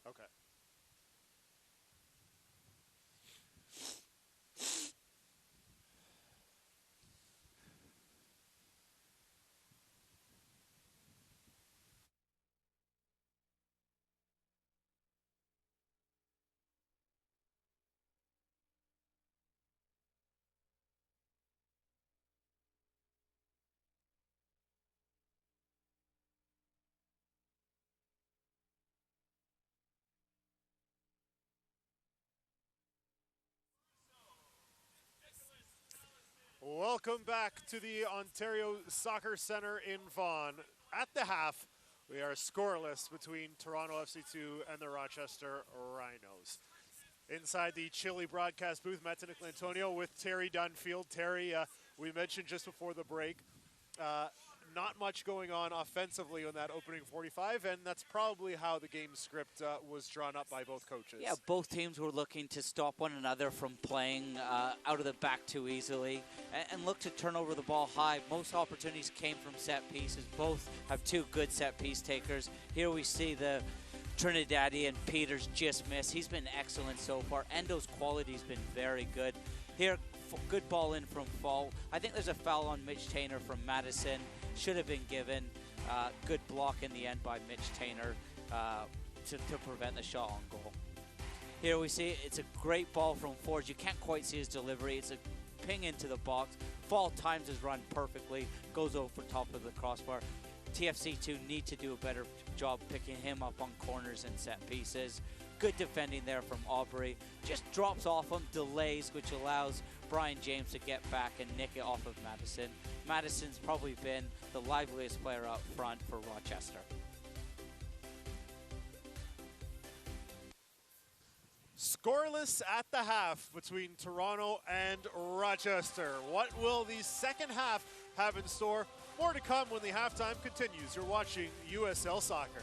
Okay. Welcome back to the Ontario Soccer Centre in Vaughan. At the half, we are scoreless between Toronto FC 2 and the Rochester Rhinos. Inside the chilly broadcast booth, Matt Antonio with Terry Dunfield. Terry, we mentioned just before the break, not much going on offensively on that opening 45, and that's probably how the game script was drawn up by both coaches. Yeah, both teams were looking to stop one another from playing out of the back too easily and look to turn over the ball high. Most opportunities came from set pieces. Both have two good set piece takers. Here we see the Trinidadian Peters just miss. He's been excellent so far. Endo's quality's been very good. Here, good ball in from Fall. I think there's a foul on Mitch Tainer from Madison. Should have been given. Good block in the end by Mitch Tainer to prevent the shot on goal. Here we see it's a great ball from Forge. You can't quite see his delivery. It's a ping into the box. Fall times his run perfectly. Goes over top of the crossbar. TFC2 need to do a better job picking him up on corners and set pieces. Good defending there from Aubrey. Just drops off on delays, which allows Brian James to get back and nick it off of Madison. Madison's probably been the liveliest player up front for Rochester. Scoreless at the half between Toronto and Rochester. What will the second half have in store? More to come when the halftime continues. You're watching USL Soccer.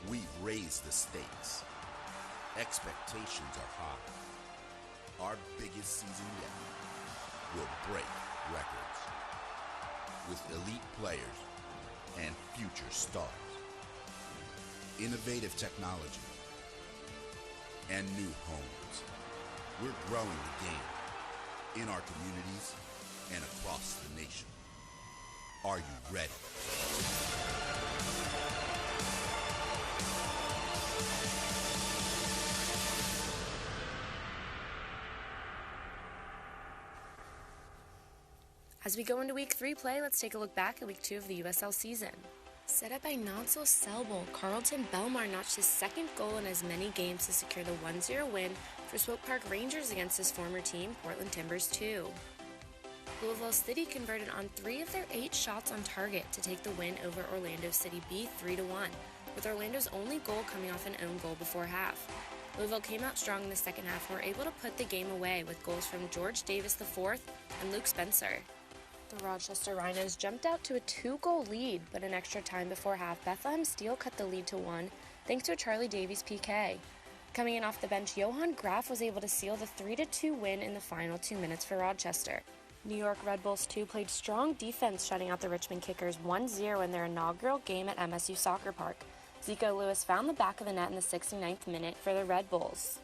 We've raised the stakes. Expectations are high. Our biggest season yet will break records with elite players and future stars, innovative technology, and new homes. We're growing the game in our communities and across the nation. Are you ready? As we go into Week 3 play, let's take a look back at Week 2 of the USL season. Set up by not-so-sellable, Carlton Belmar notched his second goal in as many games to secure the 1-0 win for Swope Park Rangers against his former team, Portland Timbers 2. Louisville City converted on 3 of their 8 shots on target to take the win over Orlando City B 3-1, with Orlando's only goal coming off an own goal before half. Louisville came out strong in the second half and were able to put the game away with goals from George Davis IV and Luke Spencer. The Rochester Rhinos jumped out to a 2-goal lead, but in extra time before half, Bethlehem Steel cut the lead to 1 thanks to a Charlie Davies PK. Coming in off the bench, Johan Graf was able to seal the 3-2 win in the final 2 minutes for Rochester. New York Red Bulls 2 played strong defense, shutting out the Richmond Kickers 1-0 in their inaugural game at MSU Soccer Park. Zico Lewis found the back of the net in the 69th minute for the Red Bulls.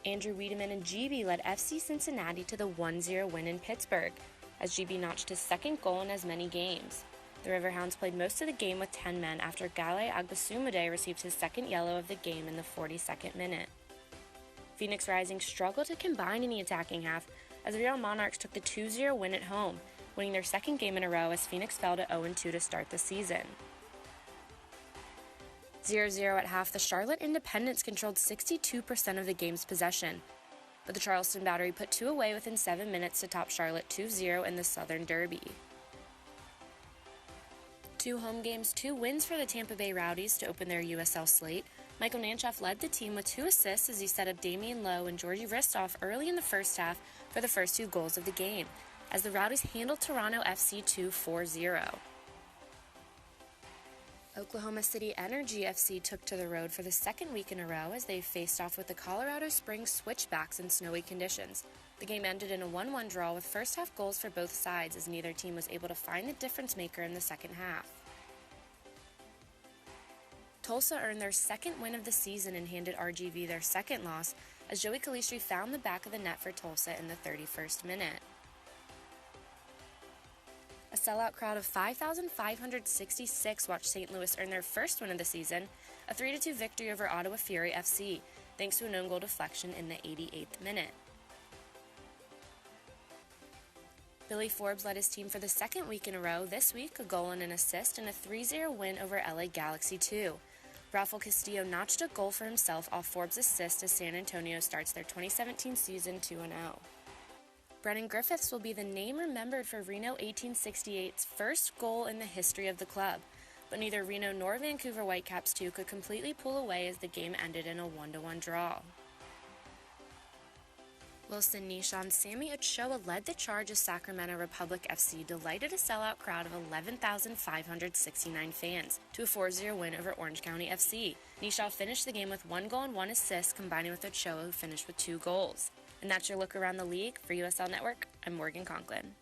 Andrew Wiedemann and GB led FC Cincinnati to the 1-0 win in Pittsburgh, as GB notched his second goal in as many games. The Riverhounds played most of the game with 10 men after Gale Agbasumade received his second yellow of the game in the 42nd minute. Phoenix Rising struggled to combine in the attacking half as the Real Monarchs took the 2-0 win at home, winning their second game in a row as Phoenix fell to 0-2 to start the season. 0-0 at half, the Charlotte Independents controlled 62% of the game's possession, but the Charleston Battery put 2 away within 7 minutes to top Charlotte 2-0 in the Southern Derby. 2 home games, 2 wins for the Tampa Bay Rowdies to open their USL slate. Michael Nanchoff led the team with 2 assists as he set up Damian Lowe and Georgie Ristoff early in the first half for the first 2 goals of the game, as the Rowdies handled Toronto FC 4-0. Oklahoma City Energy FC took to the road for the second week in a row as they faced off with the Colorado Springs Switchbacks in snowy conditions. The game ended in a 1-1 draw with first-half goals for both sides as neither team was able to find the difference maker in the second half. Tulsa earned their second win of the season and handed RGV their second loss as Joey Calistri found the back of the net for Tulsa in the 31st minute. A sellout crowd of 5,566 watched St. Louis earn their first win of the season, a 3-2 victory over Ottawa Fury FC, thanks to an own goal deflection in the 88th minute. Billy Forbes led his team for the second week in a row, this week a goal and an assist in a 3-0 win over LA Galaxy 2. Rafael Castillo notched a goal for himself off Forbes' assist as San Antonio starts their 2017 season 2-0. Brennan Griffiths will be the name remembered for Reno 1868's first goal in the history of the club, but neither Reno nor Vancouver Whitecaps 2 could completely pull away as the game ended in a 1-1 draw. Wilson Nishon Sammy Ochoa led the charge as Sacramento Republic FC delighted a sellout crowd of 11,569 fans to a 4-0 win over Orange County FC. Nishon finished the game with 1 goal and 1 assist, combining with Ochoa, who finished with 2 goals. And that's your look around the league. For USL Network, I'm Morgan Conklin.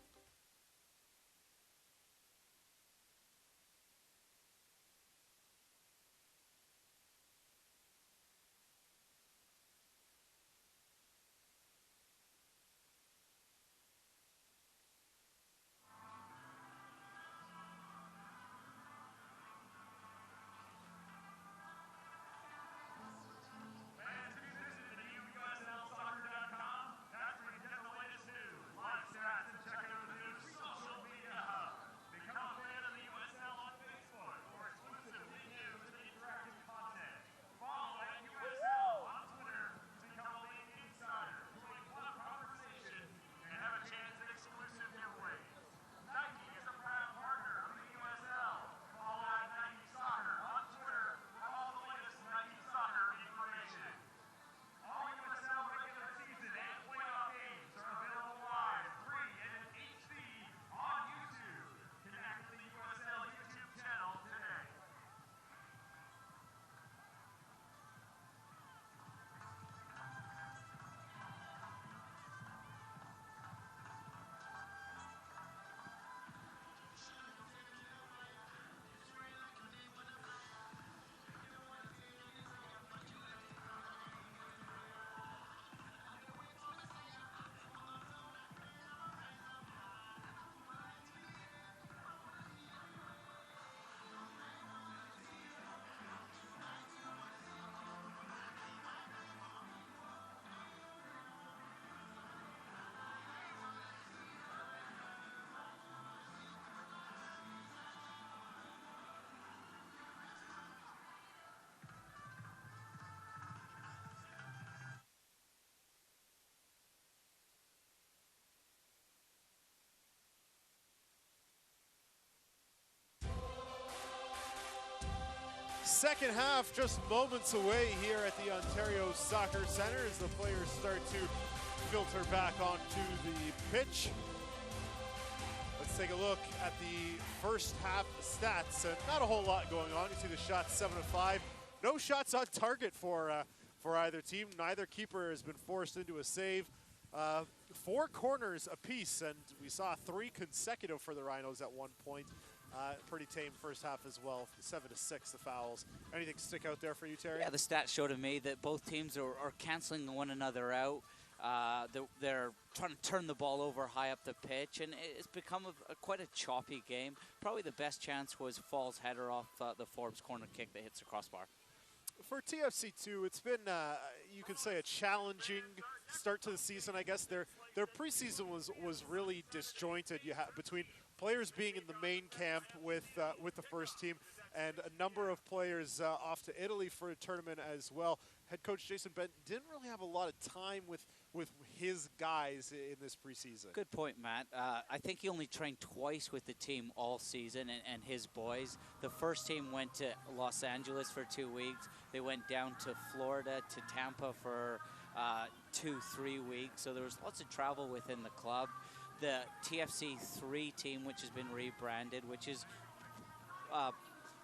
Second half just moments away here at the Ontario Soccer Centre as the players start to filter back onto the pitch. Let's take a look at the first half stats. Not a whole lot going on. You see the shots 7 of 5. No shots on target for either team. Neither keeper has been forced into a save. 4 corners apiece, and we saw 3 consecutive for the Rhinos at one point. Pretty tame first half as well. 7 to 6 the fouls. Anything stick out there for you, Terry? Yeah, the stats show to me that both teams are canceling one another out. They're trying to turn the ball over high up the pitch, and it's become quite a choppy game. Probably the best chance was Fall's header off the Forbes corner kick that hits the crossbar. For TFC2, it's been, you could say, a challenging start to the season. I guess their preseason was really disjointed. Between players being in the main camp with the first team, and a number of players off to Italy for a tournament as well. Head coach Jason Benton didn't really have a lot of time with his guys in this preseason. Good point, Matt. I think he only trained twice with the team all season and his boys. The first team went to Los Angeles for 2 weeks. They went down to Florida, to Tampa for 2-3 weeks. So there was lots of travel within the club. The TFC3 team, which has been rebranded, which is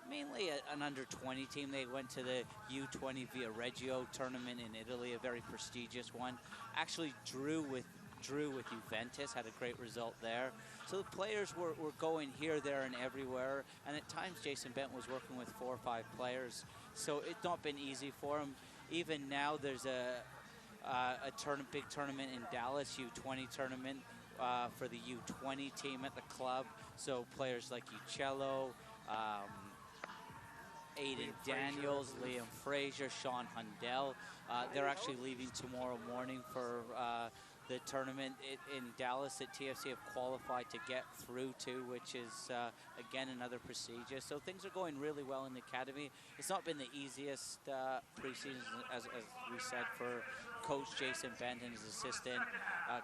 mainly an under-20 team. They went to the U20 Viareggio tournament in Italy, a very prestigious one. Actually drew with Juventus, had a great result there. So the players were going here, there, and everywhere. And at times, Jason Benton was working with 4 or 5 players. So it's not been easy for him. Even now, there's a big tournament in Dallas, U20 tournament for the U20 team at the club. So players like Uccello, Aiden Daniels, Liam Fraser, Sean Hundell. They're actually leaving tomorrow morning for the tournament in Dallas that TFC have qualified to get through to, which is, again, another prestigious. So things are going really well in the academy. It's not been the easiest preseason, as we said, for coach Jason Benton and his assistant,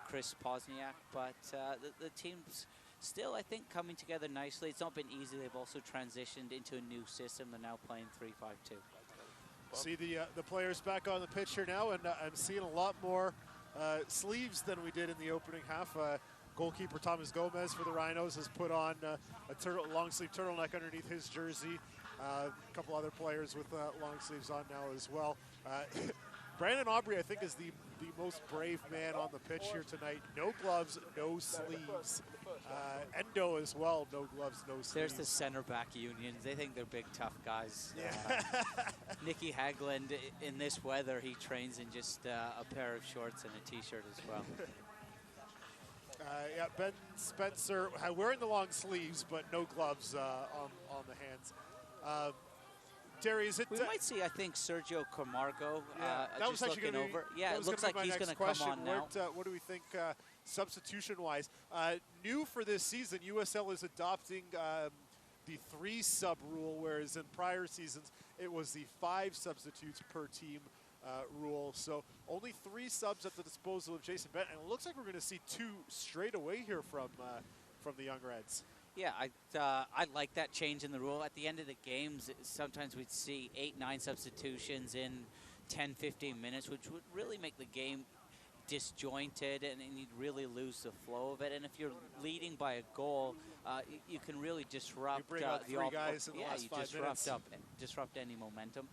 Chris Pozniak, but the team's still, I think, coming together nicely. It's not been easy. They've also transitioned into a new system. They're now playing 3-5-2. See the players back on the pitch here now, and I'm seeing a lot more sleeves than we did in the opening half. Goalkeeper Thomas Gomez for the Rhinos has put on a long sleeve turtleneck underneath his jersey. A couple other players with long sleeves on now as well. Brandon Aubrey, I think, is the most brave man on the pitch here tonight. No gloves, no sleeves. Endo as well, no gloves, no sleeves. There's the center back unions. They think they're big, tough guys. Yeah. Nicky Hagland, in this weather, he trains in just a pair of shorts and a T-shirt as well. Yeah, Ben Spencer wearing the long sleeves, but no gloves on the hands. Terry, is it? We might see, I think, Sergio Camargo that just was actually looking over. Yeah, it looks like he's going to come on now. What do we think substitution-wise? New for this season, USL is adopting the 3-sub rule, whereas in prior seasons it was the 5 substitutes per team rule. So only 3 subs at the disposal of Jason Benton. And it looks like we're going to see 2 straight away here from the Young Reds. Yeah, I like that change in the rule. At the end of the games, sometimes we'd see 8-9 substitutions in 10-15 minutes, which would really make the game disjointed, and you'd really lose the flow of it. And if you're leading by a goal, you can really disrupt you bring out 3 guys in the last 5 minutes. Disrupt any momentum.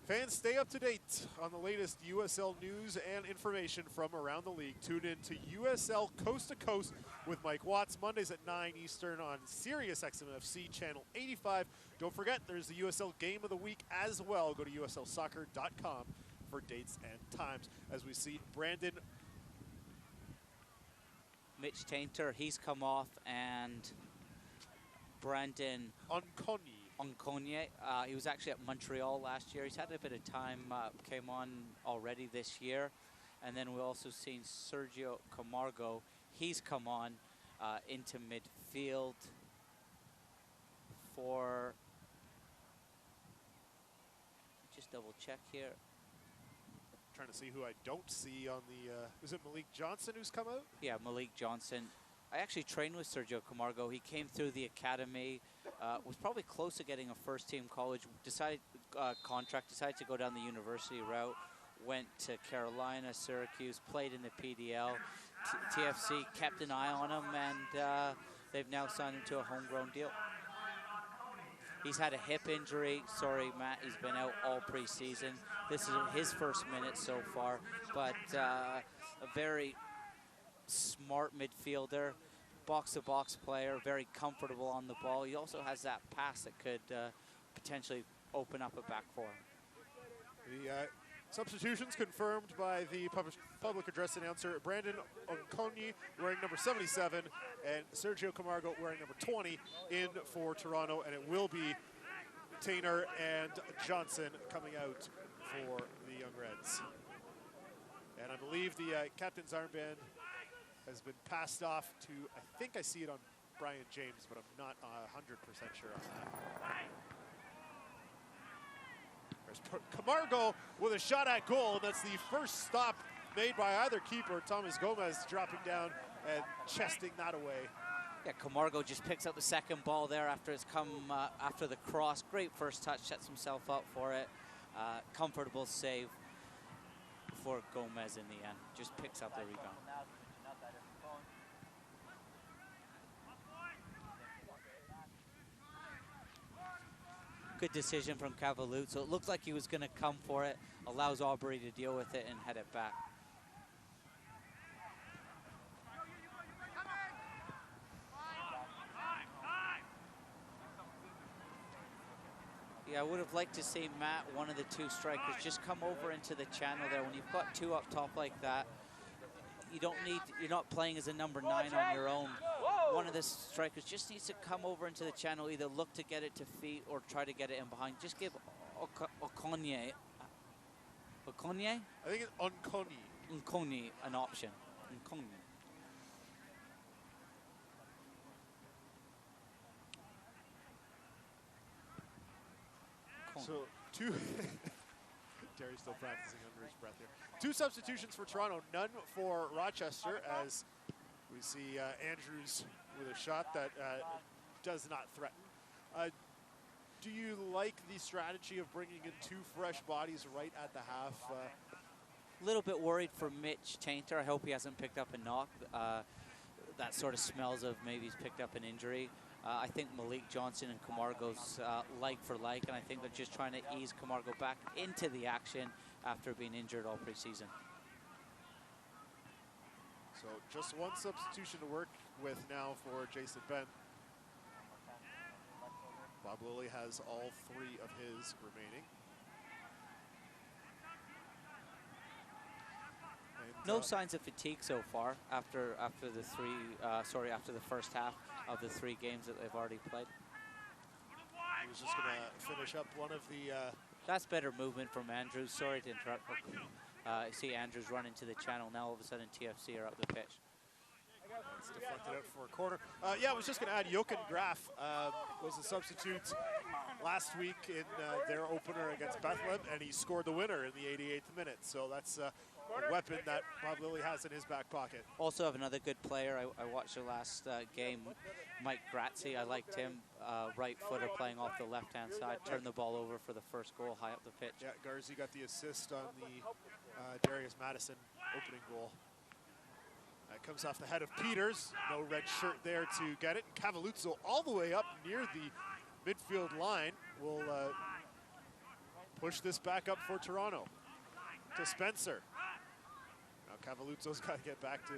Fans, stay up to date on the latest USL news and information from around the league. Tune in to USL Coast to Coast with Mike Watts, Mondays at 9 Eastern on Sirius XMFC Channel 85. Don't forget, there's the USL Game of the Week as well. Go to uslsoccer.com for dates and times. As we see Brandon. Mitch Tainter, he's come off, and Brandon Onkonye. He was actually at Montreal last year. He's had a bit of time, came on already this year. And then we've also seen Sergio Camargo. He's come on into midfield for, just double check here. Trying to see who I don't see on the, is it Malik Johnson who's come out? Yeah, Malik Johnson. I actually trained with Sergio Camargo. He came through the academy, was probably close to getting a first-team college, decided to go down the university route, went to Carolina, Syracuse, played in the PDL. TFC kept an eye on him, and they've now signed him to a homegrown deal. He's had a hip injury. Sorry, Matt, he's been out all preseason. This is his first minute so far, but a very smart midfielder, box-to-box player, very comfortable on the ball. He also has that pass that could potentially open up a back four. Substitutions confirmed by the public address announcer, Brandon Onkonyi wearing number 77 and Sergio Camargo wearing number 20 in for Toronto, and it will be Tainer and Johnson coming out for the Young Reds. And I believe the captain's armband has been passed off to, I think I see it on Brian James, but I'm not 100% sure on that. There's Camargo with a shot at goal, and that's the first stop made by either keeper. Thomas Gomez dropping down and chesting that away. Yeah, Camargo just picks up the second ball there after it's come after the cross. Great first touch, sets himself up for it. Comfortable save for Gomez in the end. Just picks up the rebound. Good decision from Cavalluzzo. It looked like he was going to come for it. Allows Aubrey to deal with it and head it back. Yeah, I would have liked to see Matt, one of the two strikers, just come over into the channel there. When you've got two up top like that, you're not playing as a number 9 on your own. One of the strikers just needs to come over into the channel, either look to get it to feet or try to get it in behind. Just give Okonye? I think it's Onkonyi an option. Onkonyi. So two, Terry's still practicing under his breath here. 2 substitutions for Toronto, none for Rochester, as we see Andrews with a shot that does not threaten. Do you like the strategy of bringing in 2 fresh bodies right at the half? A little bit worried for Mitch Tainter. I hope he hasn't picked up a knock. That sort of smells of maybe he's picked up an injury. I think Malik Johnson and Camargo's like for like, and I think they're just trying to ease Camargo back into the action after being injured all preseason. So just 1 substitution to work with now for Jason Ben. Bob Lilly has all 3 of his remaining. And, no signs of fatigue so far after the first half of the 3 games that they've already played. He was just going to finish up one of the... That's better movement from Andrews. Sorry to interrupt. See Andrews run into the channel. Now all of a sudden TFC are up the pitch. It's deflected out for a corner. Yeah, I was just going to add Jochen Graf was a substitute last week in their opener against Bethlehem, and he scored the winner in the 88th minute. So that's a weapon that Bob Lilly has in his back pocket. Also have another good player. I watched the last game, Mike Grazzi. I liked him, right footer playing off the left-hand side. Turned the ball over for the first goal high up the pitch. Yeah, Garzi got the assist on the Darius Madison opening goal. That comes off the head of Peters. No red shirt there to get it. Cavalluzzo all the way up near the midfield line will push this back up for Toronto. To Spencer. Now Cavalluzzo's got to get back to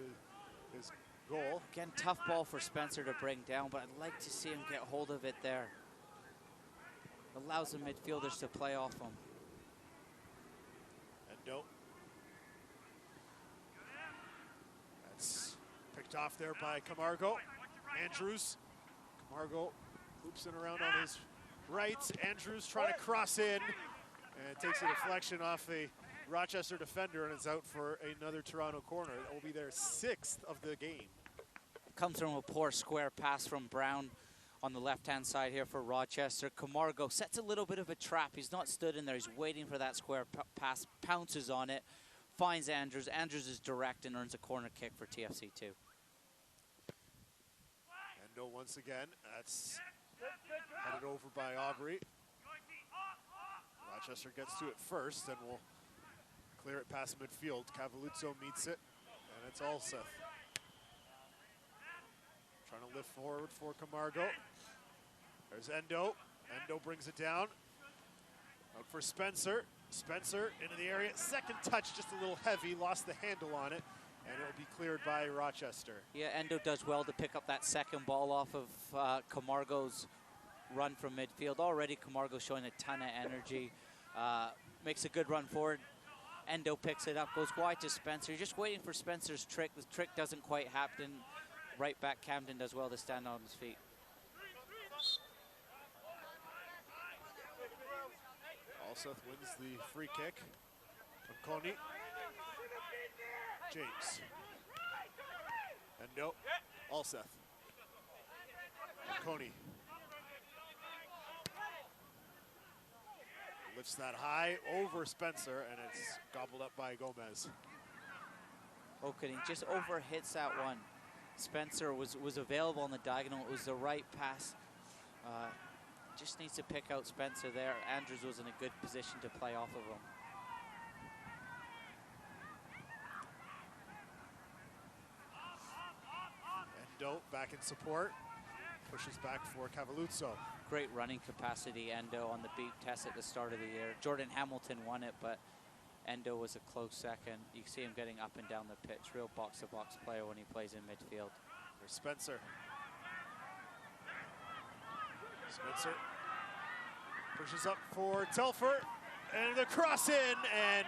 his goal. Again, tough ball for Spencer to bring down, but I'd like to see him get hold of it there. Allows the midfielders to play off him. And no. That's picked off there by Camargo. Andrews. Camargo loops it around on his right. Andrews trying to cross in and takes a deflection off the Rochester defender, and it's out for another Toronto corner. It will be their 6th of the game. Comes from a poor square pass from Brown on the left-hand side here for Rochester. Camargo sets a little bit of a trap. He's not stood in there. He's waiting for that square pass, pounces on it, finds Andrews. Andrews is direct and earns a corner kick for TFC2. And no, once again, that's headed over by Aubrey. Rochester gets to it first and will clear it past midfield. Cavalluzzo meets it, and it's Alseth. Trying to lift forward for Camargo. There's Endo. Endo brings it down. Out for Spencer. Spencer into the area. Second touch, just a little heavy. Lost the handle on it, and it will be cleared by Rochester. Yeah, Endo does well to pick up that second ball off of Camargo's run from midfield. Already Camargo showing a ton of energy. Makes a good run forward. Endo picks it up, goes wide to Spencer. You're just waiting for Spencer's trick. The trick doesn't quite happen. Right back, Camden does well to stand on his feet. Alseth wins the free kick. Coney. James. Endo. Alseth. Coney. Lifts that high over Spencer, and it's gobbled up by Gomez. Okonie just over hits that one. Spencer was available on the diagonal. It was the right pass. Just needs to pick out Spencer there. Andrews was in a good position to play off of him. Endo back in support. Pushes back for Cavalluzzo. Great running capacity, Endo, on the beat test at the start of the year. Jordan Hamilton won it, but Endo was a close second. You see him getting up and down the pitch. Real box-to-box player when he plays in midfield. There's Spencer. Spencer pushes up for Telfer, and the cross in, and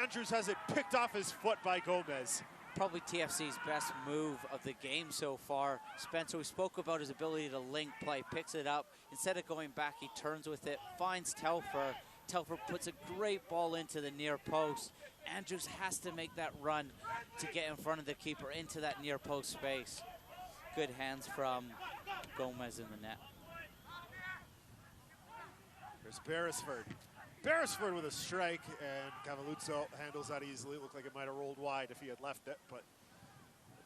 Andrews has it picked off his foot by Gomez. Probably TFC's best move of the game so far. Spencer, we spoke about his ability to link play, picks it up. Instead of going back, he turns with it, finds Telfer. Telfer puts a great ball into the near post. Andrews has to make that run to get in front of the keeper into that near post space. Good hands from Gomez in the net. There's Beresford. Beresford with a strike, and Cavalluzzo handles that easily. It looked like it might have rolled wide if he had left it, but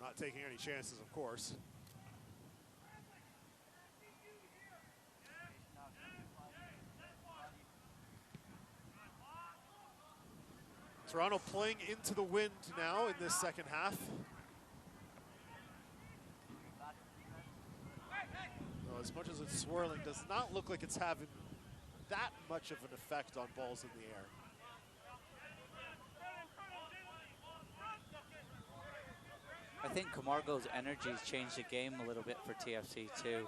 not taking any chances, of course. Toronto playing into the wind now in this second half. Well, as much as it's swirling, does not look like it's having that much of an effect on balls in the air. I think Camargo's energy has changed the game a little bit for TFC too.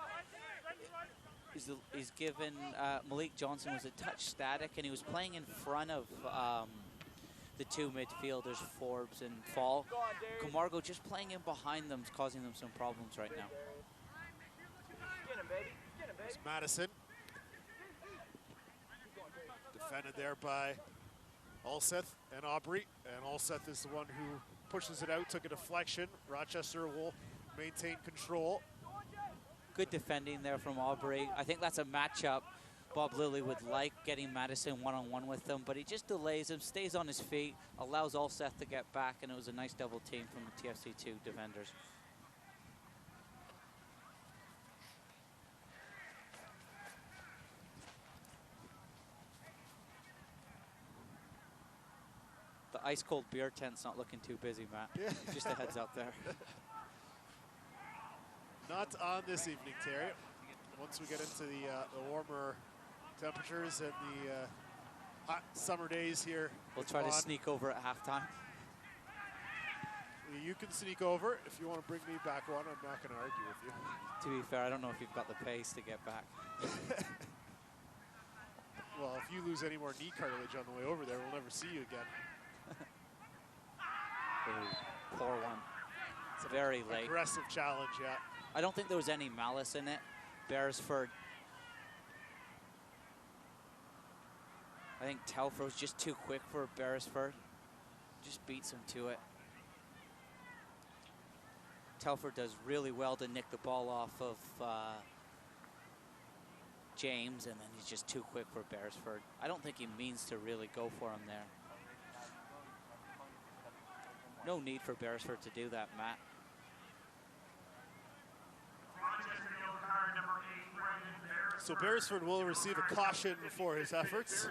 He's given, Malik Johnson was a touch static, and he was playing in front of the two midfielders, Forbes and Fall. Camargo just playing in behind them is causing them some problems right now. It's Madison. Defended there by Alseth and Aubrey, and Alseth is the one who pushes it out, took a deflection. Rochester will maintain control. Good defending there from Aubrey. I think that's a matchup Bob Lilly would like, getting Madison one-on-one with them, but he just delays him, stays on his feet, allows Alseth to get back, and it was a nice double team from the TFC2 defenders. The ice-cold beer tent's not looking too busy, Matt. Yeah. Just a heads up there. Not on this evening, Terry. Once we get into the warmer temperatures and the hot summer days here, We'll try to sneak over at halftime. You can sneak over. If you want to bring me back one, I'm not going to argue with you. To be fair, I don't know if you've got the pace to get back. Well, if you lose any more knee cartilage on the way over there, we'll never see you again. Ooh, poor one. It's very late. Aggressive challenge, yeah. I don't think there was any malice in it. Beresford. I think Telfer was just too quick for Beresford. Just beats him to it. Telfer does really well to nick the ball off of James, and then he's just too quick for Beresford. I don't think he means to really go for him there. No need for Beresford to do that, Matt. So Beresford will receive a caution for his efforts.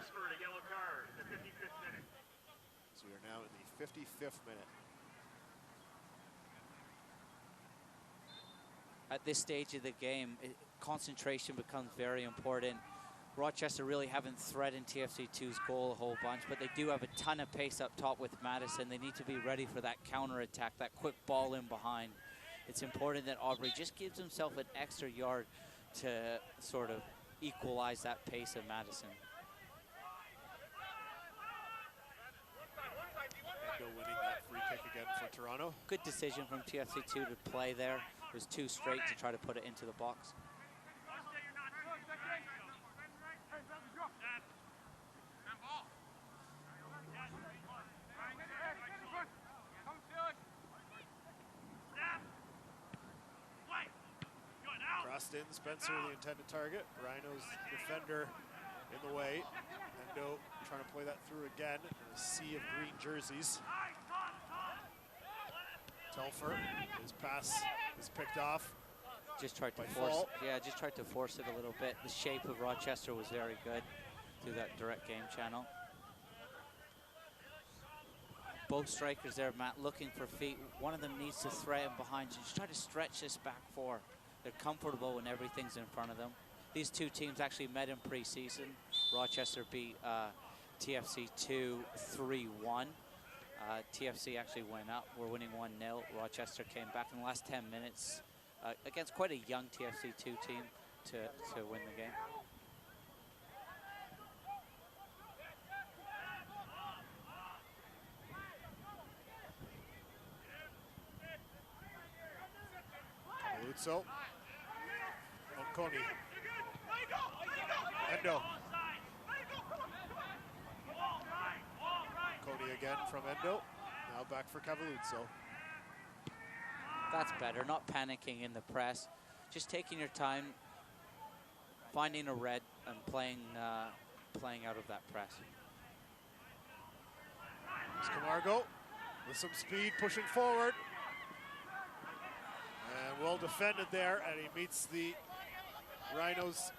So we are now in the 55th minute. At this stage of the game, concentration becomes very important. Rochester really haven't threatened TFC2's goal a whole bunch, but they do have a ton of pace up top with Madison. They need to be ready for that counter-attack, that quick ball in behind. It's important that Aubrey just gives himself an extra yard to sort of equalize that pace of Madison. Toronto. Good decision from TFC2 to play there. It was too straight to try to put it into the box. Crossed in, Spencer, the intended target. Rhinos defender in the way. Endo trying to play that through again in a sea of green jerseys. Telfer, his pass is picked off. Just tried to force, just tried to force it a little bit. The shape of Rochester was very good through that direct game channel. Both strikers there, Matt, looking for feet. One of them needs to threaten behind. Just try to stretch this back four. They're comfortable when everything's in front of them. These two teams actually met in preseason. Rochester beat TFC2 3-1. TFC actually went up. We're winning 1-0. Rochester came back in the last 10 minutes against quite a young TFC2 team to win the game. Lutzo. Onconi. Endo. Cody again from Endo. Now back for Cavalluzzo. That's better, not panicking in the press. Just taking your time, finding a red and playing out of that press. It's Camargo with some speed pushing forward. And well defended there, and he meets the Rhinos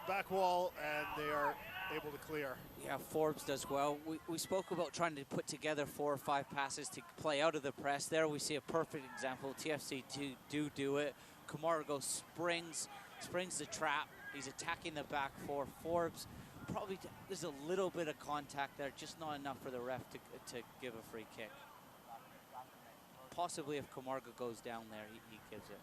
back wall, and they are able to clear. Yeah, Forbes does well. We spoke about trying to put together 4 or 5 passes to play out of the press. There we see a perfect example. TFC do it. Camargo springs the trap. He's attacking the back four. Forbes, probably there's a little bit of contact there, just not enough for the ref to give a free kick. Possibly if Camargo goes down there, he gives it.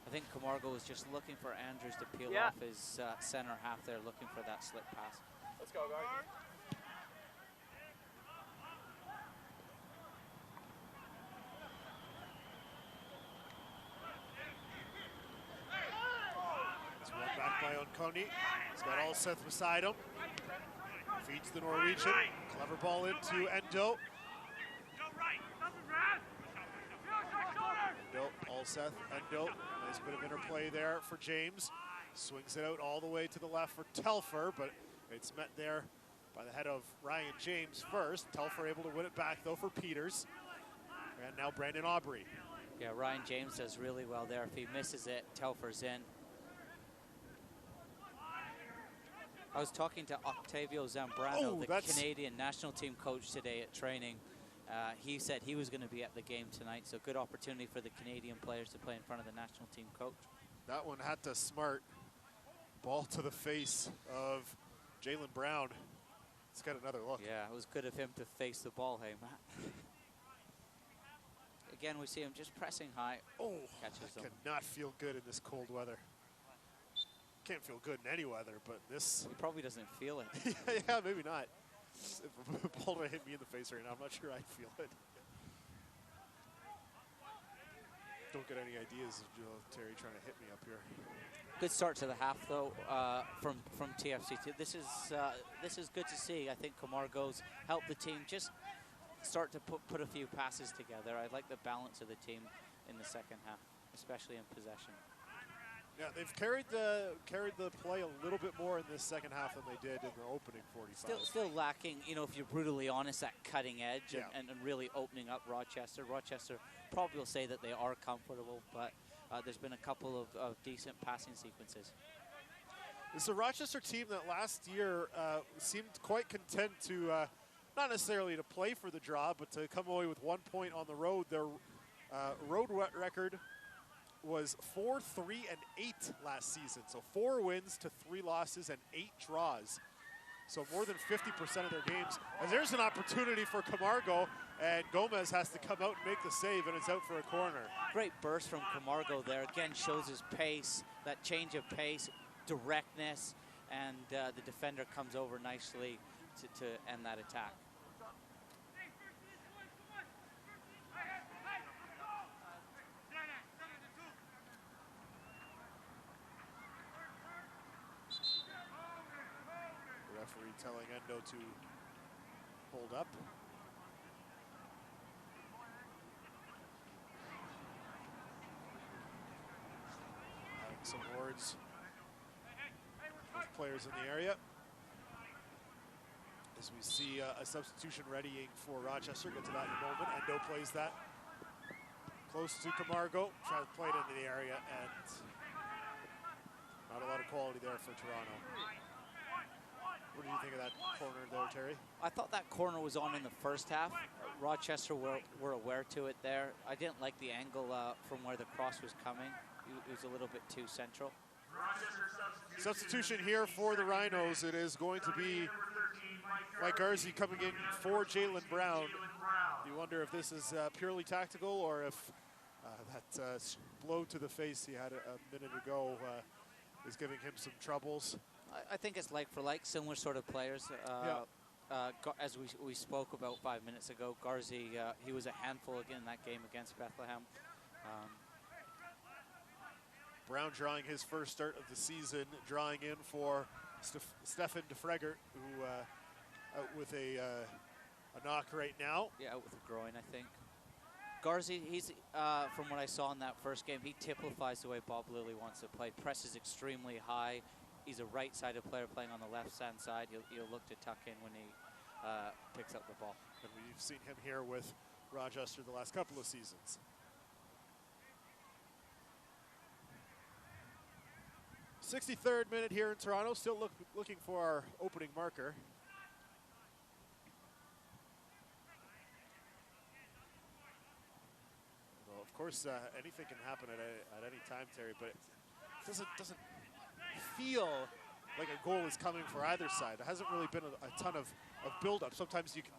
I think Camargo was just looking for Andrews to peel off his center half there, looking for that slip pass. Let's go, guard. It's one back by Onconi. He's got Alseth beside him. Feeds the Norwegian. Clever ball into Endo. Endo, Alseth, Endo. Nice bit of interplay there for James. Swings it out all the way to the left for Telfer, but it's met there by the head of Ryan James first. Telfer able to win it back though for Peters. And now Brandon Aubrey. Yeah, Ryan James does really well there. If he misses it, Telfer's in. I was talking to Octavio Zambrano, the Canadian national team coach today at training. He said he was going to be at the game tonight, so good opportunity for the Canadian players to play in front of the national team coach. That one had to smart. Ball to the face of Jalen Brown. He's got another look. Yeah, it was good of him to face the ball, hey, Matt. Again, we see him just pressing high. Oh, catches I them. cannot feel good in this cold weather. Can't feel good in any weather, but this... He probably doesn't feel it. Yeah, maybe not. If a ball hit me in the face right now, I'm not sure I'd feel it. Don't get any ideas of Terry trying to hit me up here. Good start to the half, though, from TFC2. This is good to see. I think Camargo's helped the team just start to put a few passes together. I like the balance of the team in the second half, especially in possession. Yeah, they've carried the play a little bit more in this second half than they did in the opening 45. Still lacking, you know, if you're brutally honest, that cutting edge and really opening up Rochester. Rochester probably will say that they are comfortable, but there's been a couple of decent passing sequences. It's a Rochester team that last year seemed quite content to, not necessarily to play for the draw, but to come away with 1 point on the road. Their road record was 4-3-8 last season. So 4 wins to 3 losses and 8 draws. So more than 50% of their games. And there's an opportunity for Camargo, and Gomez has to come out and make the save, and it's out for a corner. Great burst from Camargo there. Again, shows his pace, that change of pace, directness, and the defender comes over nicely to end that attack. The referee telling Endo to hold up. Having some words with players in the area. As we see a substitution readying for Rochester. Get to that in a moment. Endo plays that close to Camargo. Tries to play it into the area, and not a lot of quality there for Toronto. What do you think of that corner there, Terry? I thought that corner was on in the first half. Rochester were aware to it there. I didn't like the angle from where the cross was coming. It was a little bit too central. Substitution here for the Rhinos. It is going to be Mike Garzi coming in for Jalen Brown. You wonder if this is purely tactical or if that blow to the face he had a minute ago is giving him some troubles. I think it's like for like, similar sort of players. As we spoke about 5 minutes ago, Garzi, he was a handful again in that game against Bethlehem. Brown drawing his first start of the season, drawing in for Stefan DeFregger, who out with a knock right now. Yeah, out with a groin, I think. Garzi, he's from what I saw in that first game, he typifies the way Bob Lilly wants to play. Presses extremely high. He's a right-sided player playing on the left-hand side. He'll look to tuck in when he picks up the ball. And we've seen him here with Rochester the last couple of seasons. 63rd minute here in Toronto. Still looking for our opening marker. Well, of course, anything can happen at any time, Terry, but it doesn't feel like a goal is coming for either side. There hasn't really been a ton of build-up. Sometimes you can,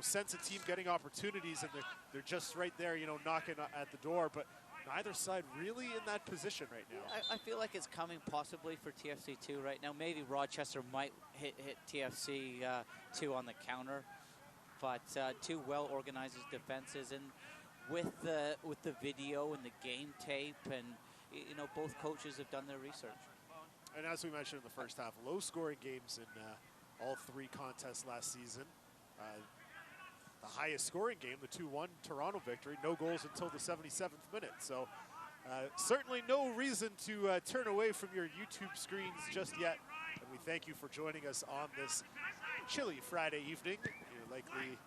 sense a team getting opportunities and they're just right there, knocking at the door. But neither side really in that position right now. I feel like it's coming possibly for TFC2 right now. Maybe Rochester might hit TFC2 on the counter, but two well-organized defenses, and with the video and the game tape, and both coaches have done their research. And as we mentioned in the first half, low-scoring games in all three contests last season. The highest scoring game, the 2-1 Toronto victory, no goals until the 77th minute. So certainly no reason to turn away from your YouTube screens just yet. And we thank you for joining us on this chilly Friday evening. You're likely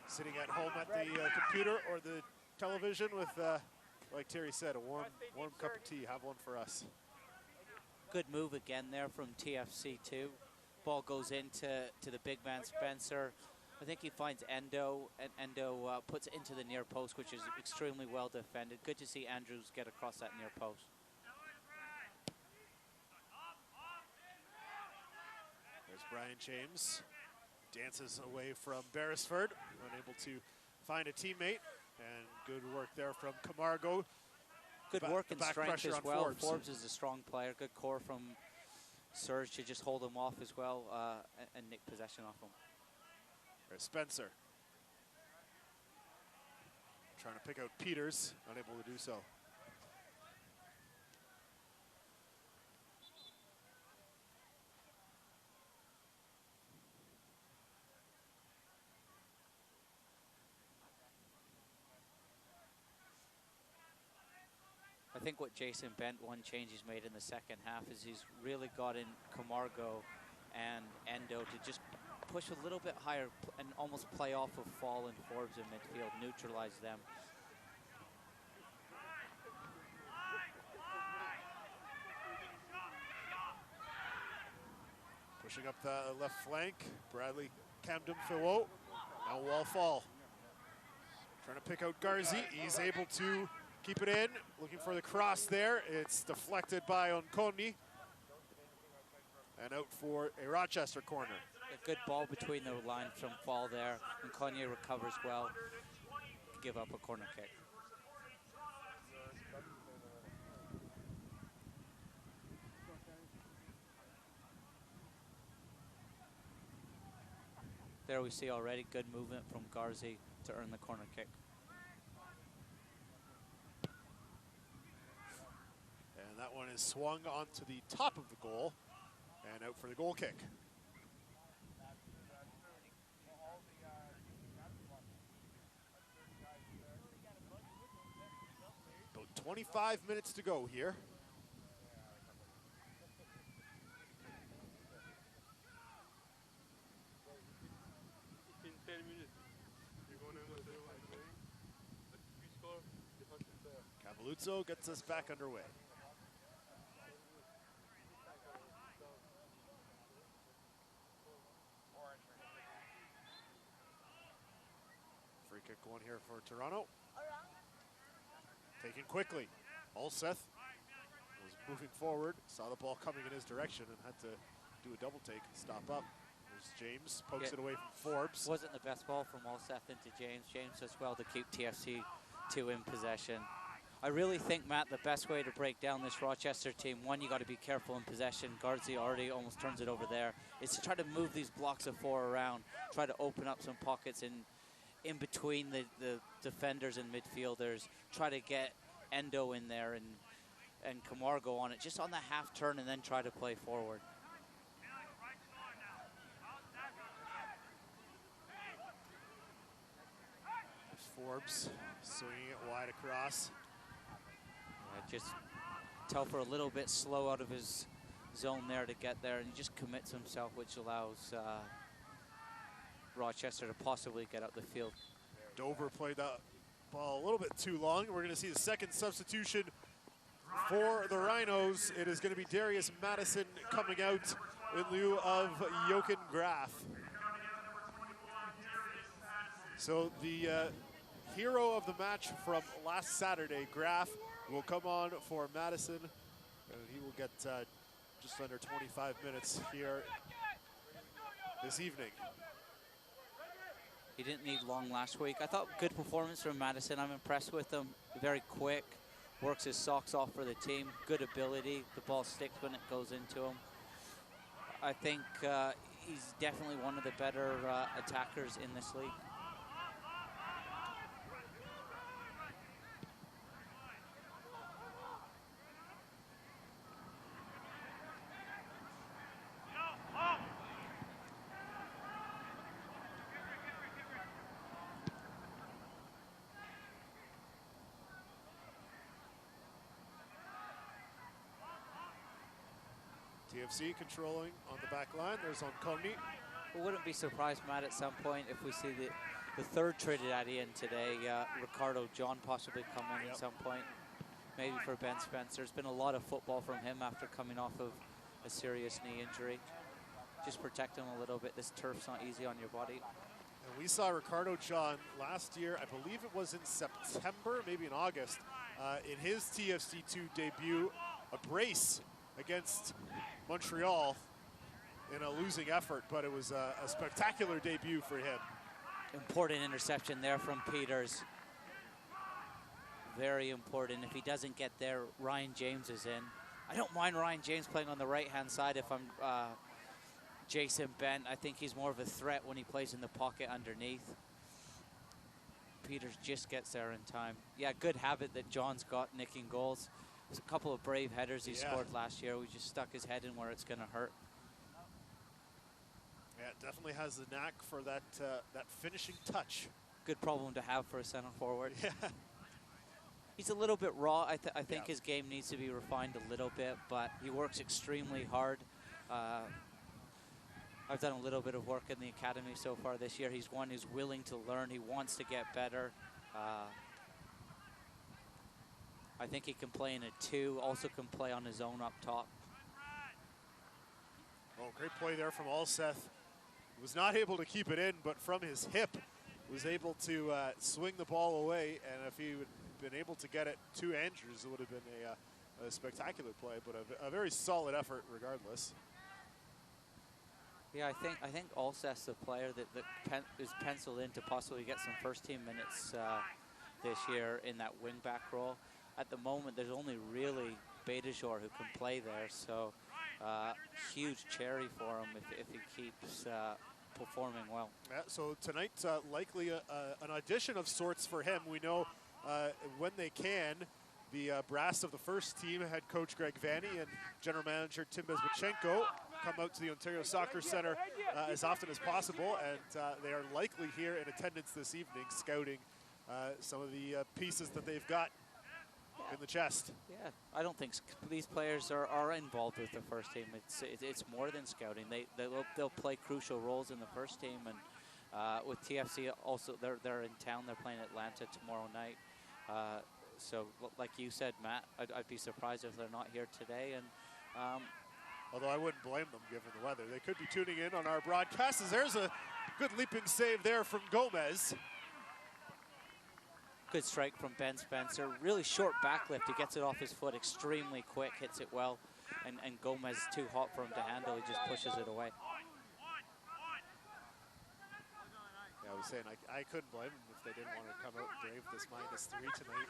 sitting at home at the computer or the television with, like Terry said, a warm cup of tea. Have one for us. Good move again there from TFC2. Ball goes into the big man Spencer. I think he finds Endo, and Endo puts it into the near post, which is extremely well defended. Good to see Andrews get across that near post. There's Brian James. Dances away from Beresford, unable to find a teammate. And good work there from Camargo. Good work and strength as well. Forbes. Forbes is a strong player. Good core from Serge to just hold him off as well and nick possession off him. There's Spencer. Trying to pick out Peters, unable to do so. I think what Jason Bent, one change he's made in the second half, is he's really got in Camargo and Endo to just push a little bit higher and almost play off of Fall and Forbes in midfield, neutralize them. Pushing up the left flank, Bradley Camden Fiwo. Now Wallfall. Trying to pick out Garzi. He's able to keep it in. Looking for the cross there. It's deflected by Onkoni. And out for a Rochester corner. A good ball between the line from Fall there. And Kanye recovers well to give up a corner kick. There we see already good movement from Garzi to earn the corner kick. And that one is swung onto the top of the goal and out for the goal kick. About 25 minutes to go here. Cavalluzzo gets us back underway. Free kick one here for Toronto. Taken quickly. Olseth was moving forward, saw the ball coming in his direction and had to do a double take and stop up. There's James, pokes it away from Forbes. Wasn't the best ball from Olseth into James. James does well to keep TFC 2 in possession. I really think, Matt, the best way to break down this Rochester team, one, you got to be careful in possession. Garzi already almost turns it over there. Is to try to move these blocks of 4 around, try to open up some pockets in between the defenders and midfielders, try to get Endo in there and Camargo on it, just on the half turn, and then try to play forward. There's Forbes swinging it wide across. Just Telfer a little bit slow out of his zone there to get there, and he just commits himself, which allows Rochester to possibly get out the field. Dover played that ball a little bit too long. We're going to see the second substitution for the Rhinos. It is going to be Darius Madison coming out in lieu of Jochen Graf. So the hero of the match from last Saturday, Graf, will come on for Madison, and he will get just under 25 minutes here this evening. He didn't need long last week. I thought good performance from Madison. I'm impressed with him. Very quick, works his socks off for the team. Good ability. The ball sticks when it goes into him. I think he's definitely one of the better attackers in this league. TFC controlling on the back line. There's Oncomni. We wouldn't be surprised, Matt, at some point if we see the third Trinidadian in today, Ricardo John, possibly come in at some point. Maybe for Ben Spence. There's been a lot of football from him after coming off of a serious knee injury. Just protect him a little bit. This turf's not easy on your body. And we saw Ricardo John last year, I believe it was in September, maybe in August, in his TFC2 debut, a brace against Montreal in a losing effort, but it was a spectacular debut for him. Important interception there from Peters. Very important. If he doesn't get there, Ryan James is in. I don't mind Ryan James playing on the right-hand side if I'm Jason Bent. I think he's more of a threat when he plays in the pocket underneath. Peters just gets there in time. Yeah, good habit that John's got, nicking goals. There's a couple of brave headers he scored last year. We just stuck his head in where it's going to hurt. Yeah, definitely has the knack for that that finishing touch. Good problem to have for a center forward. Yeah. He's a little bit raw. I think his game needs to be refined a little bit, but he works extremely hard. I've done a little bit of work in the academy so far this year. He's one who's willing to learn. He wants to get better. I think he can play in a 2, also can play on his own up top. Oh, great play there from Olseth. Was not able to keep it in, but from his hip was able to swing the ball away, and if he would have been able to get it to Andrews, it would have been a spectacular play, but a very solid effort regardless. Yeah, I think Olseth's the player that is penciled in to possibly get some first-team minutes this year in that wing-back role. At the moment, there's only really Beitajor who can play there, so huge cherry for him if he keeps performing well. Yeah, so tonight, likely an audition of sorts for him. We know when they can, the brass of the first team, head coach Greg Vanny and general manager Tim Bezbachenko, come out to the Ontario Soccer Center as often as possible, and they are likely here in attendance this evening, scouting some of the pieces that they've got in the chest. Yeah, I don't think these players are involved with the first team. It's more than scouting. They'll play crucial roles in the first team, and with TFC also, they're in town. They're playing Atlanta tomorrow night. So, like you said, Matt, I'd be surprised if they're not here today. And although I wouldn't blame them given the weather. They could be tuning in on our broadcast, as there's a good leaping save there from Gomez. Good strike from Ben Spencer. Really short backlift. He gets it off his foot extremely quick, hits it well. And Gomez is too hot for him to handle. He just pushes it away. Yeah, I was saying I couldn't blame them if they didn't want to come out and brave this -3 tonight.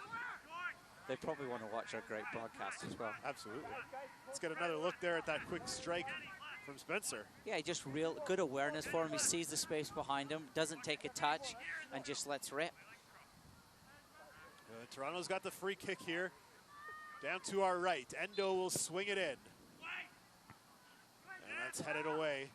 They probably want to watch our great broadcast as well. Absolutely. Let's get another look there at that quick strike from Spencer. Yeah, just real good awareness for him. He sees the space behind him, doesn't take a touch, and just lets rip. Toronto's got the free kick here. Down to our right. Endo will swing it in. And that's headed away.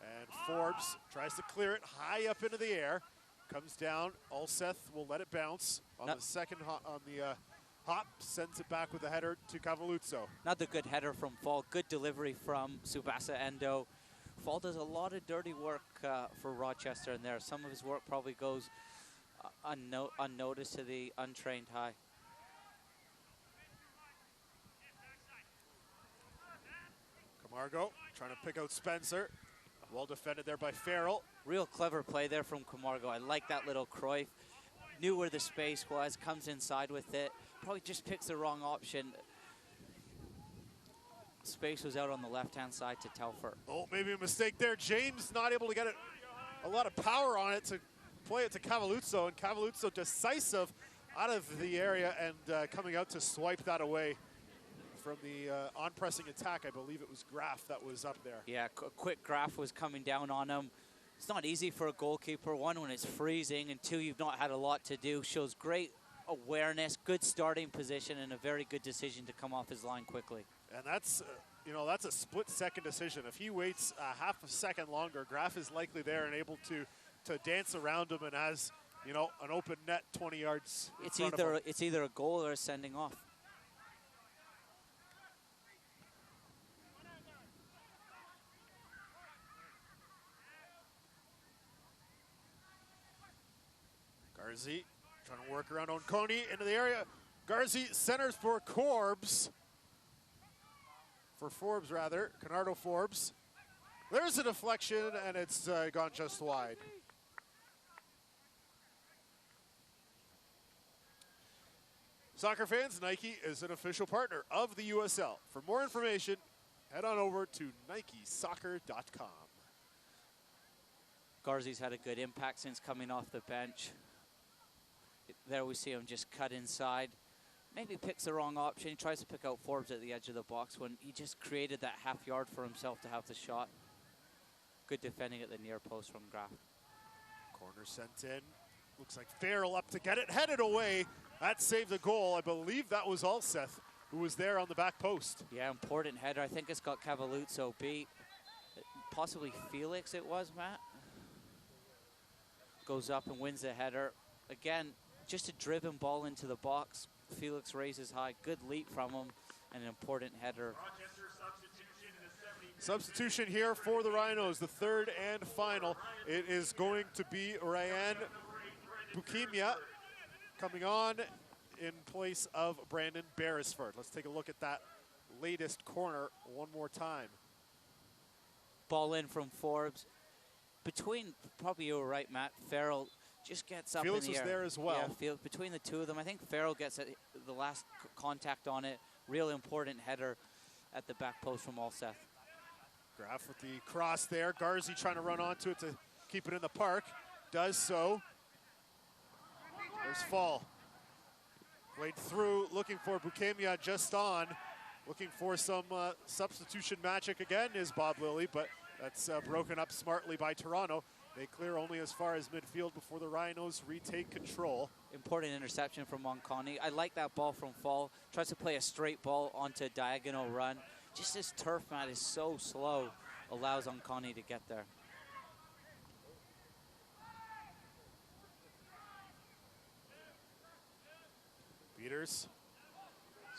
And Forbes tries to clear it high up into the air. Comes down. Ulseth will let it bounce on the second hop. Sends it back with a header to Cavalluzzo. Another good header from Fall. Good delivery from Subasa Endo. Fall does a lot of dirty work for Rochester in there. Some of his work probably goes unnoticed to the untrained eye. Camargo trying to pick out Spencer. Well defended there by Farrell. Real clever play there from Camargo. I like that little Cruyff. Knew where the space was, comes inside with it. Probably just picks the wrong option. Space was out on the left-hand side to Telfer. Oh, maybe a mistake there. James not able to get it, a lot of power on it to play it to Cavalluzzo, and Cavalluzzo decisive out of the area and coming out to swipe that away from the on-pressing attack. I believe it was Graf that was up there. Yeah, quick Graf was coming down on him. It's not easy for a goalkeeper, one, when it's freezing, and two, you've not had a lot to do. Shows great awareness, good starting position, and a very good decision to come off his line quickly. And that's, that's a split-second decision. If he waits a half a second longer, Graf is likely there and able to dance around him and has, an open net 20 yards in front of him. It's either a goal or a sending off. Garzi trying to work around Onconi into the area. Garzi centers for Forbes. Canardo Forbes. There's a deflection, and it's gone just wide. Soccer fans, Nike is an official partner of the USL. For more information, head on over to NikeSoccer.com. Garzi's had a good impact since coming off the bench. There we see him just cut inside. Maybe picks the wrong option. He tries to pick out Forbes at the edge of the box when he just created that half yard for himself to have the shot. Good defending at the near post from Graf. Corner sent in. Looks like Farrell up to get it. Headed away. That saved the goal. I believe that was Ulseth who was there on the back post. Yeah, important header. I think it's got Cavalluzzo beat. Possibly Felix it was, Matt. Goes up and wins the header. Again, just a driven ball into the box. Felix raises high. Good leap from him and an important header. Substitution here for the Rhinos, the third and final. It is going to be Ryan Bukimia coming on in place of Brandon Beresford. Let's take a look at that latest corner one more time. Ball in from Forbes. Probably you were right, Matt, Farrell just gets up Felix in the air. was there as well. Yeah, between the two of them, I think Farrell gets the last contact on it. Real important header at the back post from Ulseth. Graf with the cross there. Garzi trying to run onto it to keep it in the park. Does so. There's Fall. Played through, looking for Bukemia just on. Looking for some substitution magic again is Bob Lilly, but That's broken up smartly by Toronto. They clear only as far as midfield before the Rhinos retake control. Important interception from Monconi. I like that ball from Fall. Tries to play a straight ball onto a diagonal run. Just this turf mat is so slow, allows Monconi to get there. Peters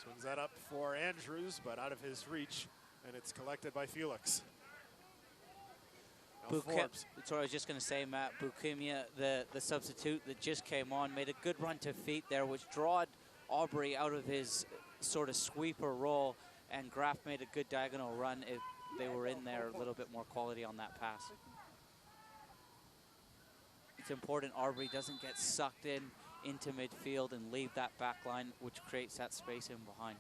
swings that up for Andrews, but out of his reach, and it's collected by Felix. That's what I was just going to say, Matt. Bukimia, the substitute that just came on, made a good run to feet there, which drawed Aubrey out of his sort of sweeper role, and Graf made a good diagonal run if they were in there, a little bit more quality on that pass. It's important Aubrey doesn't get sucked into midfield and leave that back line, which creates that space in behind.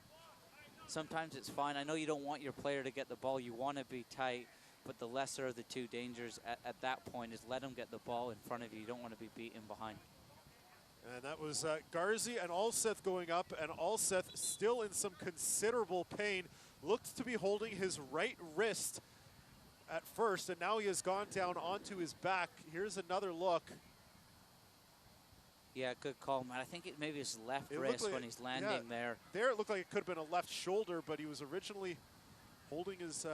Sometimes it's fine. I know you don't want your player to get the ball. You want to be tight. But the lesser of the two dangers at that point is let them get the ball in front of you. You don't want to be beaten behind. And that was Garzi and Alseth going up, and Alseth still in some considerable pain. Looked to be holding his right wrist at first, and now he has gone down onto his back. Here's another look. Yeah, good call, man. I think it maybe his left wrist like when he's landing there. There it looked like it could have been a left shoulder, but he was originally holding his...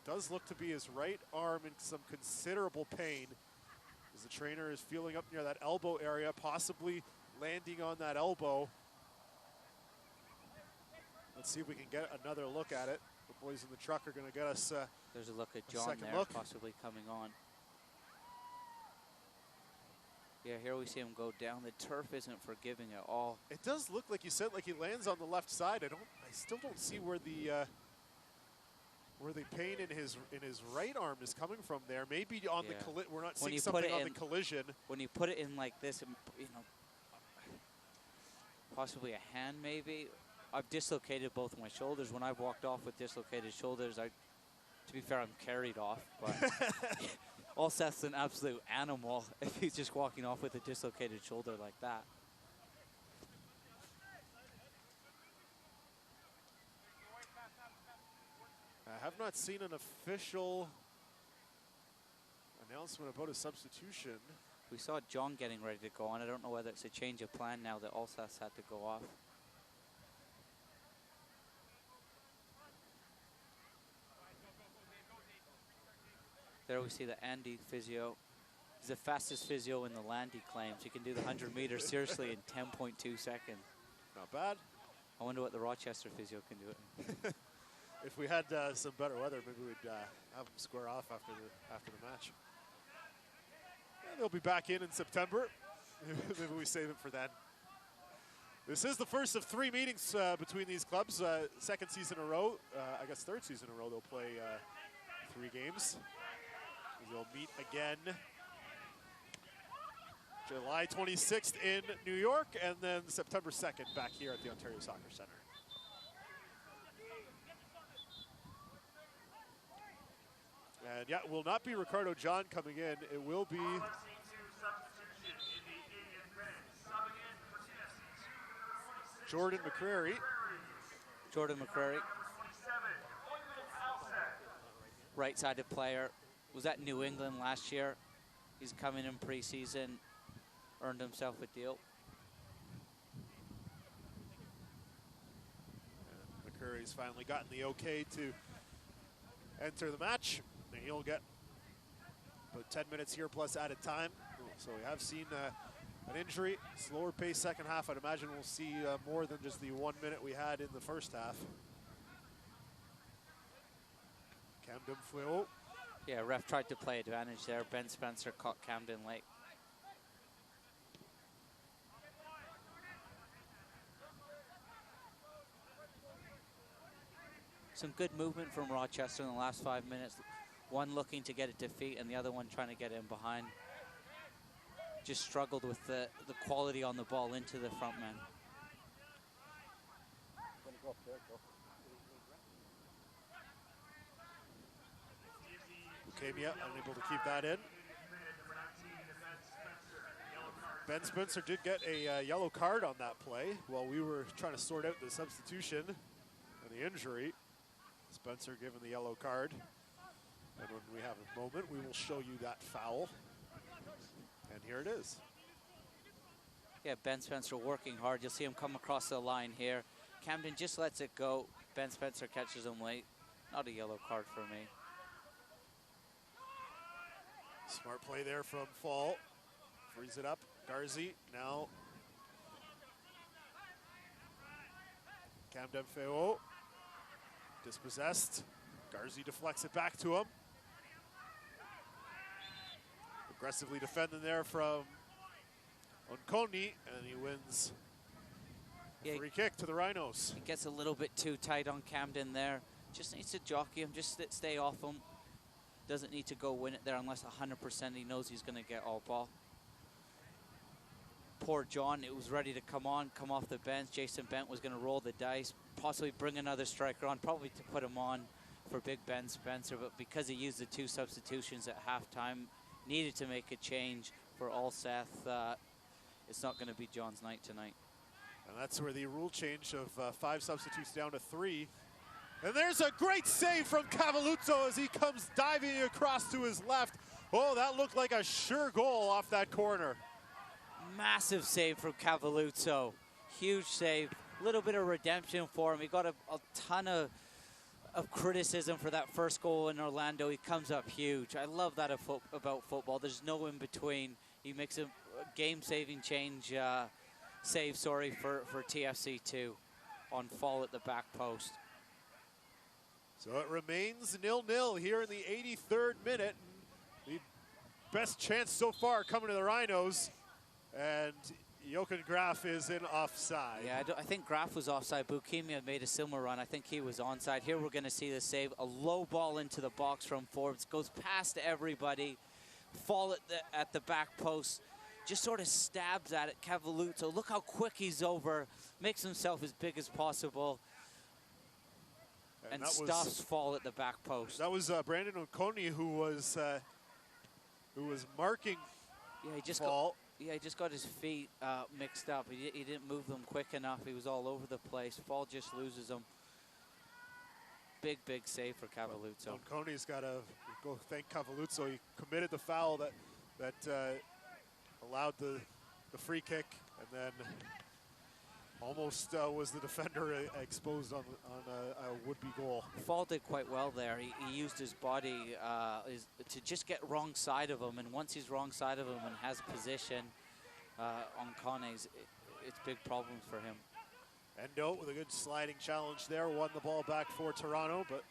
does look to be his right arm in some considerable pain as the trainer is feeling up near that elbow area, possibly landing on that elbow. Let's see if we can get another look at it. The boys in the truck are going to get us there's a look at John there, possibly coming on. Yeah, here we see him go down. The turf isn't forgiving at all. It does look like you said, like he lands on the left side. I still don't see where the pain in his right arm is coming from there. Maybe on the we're not seeing something on the collision. When you put it in like this, you know, possibly a hand maybe. I've dislocated both my shoulders. When I've walked off with dislocated shoulders, to be fair, I'm carried off. But Alseth's an absolute animal if he's just walking off with a dislocated shoulder like that. I have not seen an official announcement about a substitution. We saw John getting ready to go on. I don't know whether it's a change of plan now that Alsace had to go off. There we see the Andy physio. He's the fastest physio in the land, he claims. He can do the 100 meters seriously in 10.2 seconds. Not bad. I wonder what the Rochester physio can do it. If we had some better weather, maybe we'd have them square off after the match. Yeah, they'll be back in September. Maybe we save it for then. This is the first of 3 meetings between these clubs. Second season in a row. I guess third season in a row they'll play 3 games. They'll meet again July 26th in New York, and then September 2nd back here at the Ontario Soccer Center. And yeah, it will not be Ricardo John coming in. It will be Jordan McCrary. Jordan McCrary. Right-sided player. Was at New England last year. He's coming in preseason. Earned himself a deal. And McCurry's finally gotten the okay to enter the match. And he'll get about 10 minutes here plus added time. So we have seen an injury, slower pace second half. I'd imagine we'll see more than just the 1 minute we had in the first half. Camden Fleury. Yeah, ref tried to play advantage there. Ben Spencer caught Camden late. Some good movement from Rochester in the last 5 minutes. One looking to get it to feet and the other one trying to get in behind. Just struggled with the quality on the ball into the front man. Bukemia unable to keep that in. Ben Spencer did get a yellow card on that play while we were trying to sort out the substitution and the injury. Spencer given the yellow card. And when we have a moment, we will show you that foul. And here it is. Yeah, Ben Spencer working hard. You'll see him come across the line here. Camden just lets it go. Ben Spencer catches him late. Not a yellow card for me. Smart play there from Fall. Frees it up. Garzi now. Camden Feo. Dispossessed. Garzi deflects it back to him. Aggressively defending there from Onkoni, and he wins a free kick to the Rhinos. He gets a little bit too tight on Camden there. Just needs to jockey him, just stay off him. Doesn't need to go win it there unless 100% he knows he's going to get all ball. Poor John, it was ready to come off the bench. Jason Bent was going to roll the dice, possibly bring another striker on, probably to put him on for Big Ben Spencer, but because he used the 2 substitutions at halftime, needed to make a change for Allseth. It's not going to be John's night tonight. And that's where the rule change of 5 substitutes down to 3. And there's a great save from Cavalluzzo as he comes diving across to his left. Oh, that looked like a sure goal off that corner. Massive save from Cavalluzzo. Huge save. A little bit of redemption for him. He got a ton of criticism for that first goal in Orlando. He comes up huge. I love that about football. There's no in between. He makes a game-saving save for TFC2 on Fall at the back post. So it remains 0-0 here in the 83rd minute. The best chance so far coming to the Rhinos. And Jochen Graf is in offside. Yeah, I think Graf was offside. Bukimia made a similar run. I think he was onside. Here we're going to see the save. A low ball into the box from Forbes. Goes past everybody. Fall at the back post. Just sort of stabs at it. Cavalluzzo, look how quick he's over. Makes himself as big as possible. And stuffs Fall at the back post. That was Brandon Onkoni who was marking Fall. He just got his feet mixed up. He didn't move them quick enough. He was all over the place. Fall just loses them. Big save for Cavalluzzo. Onkoni's got to go thank Cavalluzzo. He committed the foul that allowed the free kick, and then almost was the defender exposed on a would-be goal. Fall did quite well there. He used his body to just get wrong side of him, and once he's wrong side of him and has position on Conne's, it's big problems for him. Endo with a good sliding challenge there, won the ball back for Toronto, but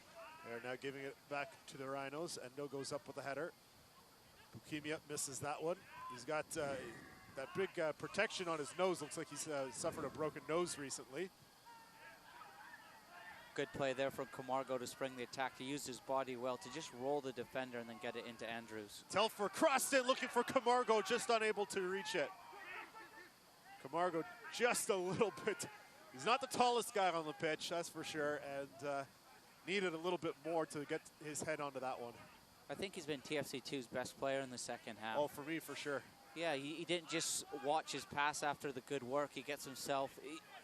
they're now giving it back to the Rhinos. Endo goes up with a header. Bukimia misses that one. He's got that big protection on his nose. Looks like he's suffered a broken nose recently. Good play there from Camargo to spring the attack. He used his body well to just roll the defender and then get it into Andrews. Telfer crossed it, looking for Camargo, just unable to reach it. Camargo just a little bit. He's not the tallest guy on the pitch, that's for sure, and needed a little bit more to get his head onto that one. I think he's been TFC2's best player in the second half. Oh, for me, for sure. Yeah, he didn't just watch his pass after the good work. He gets himself,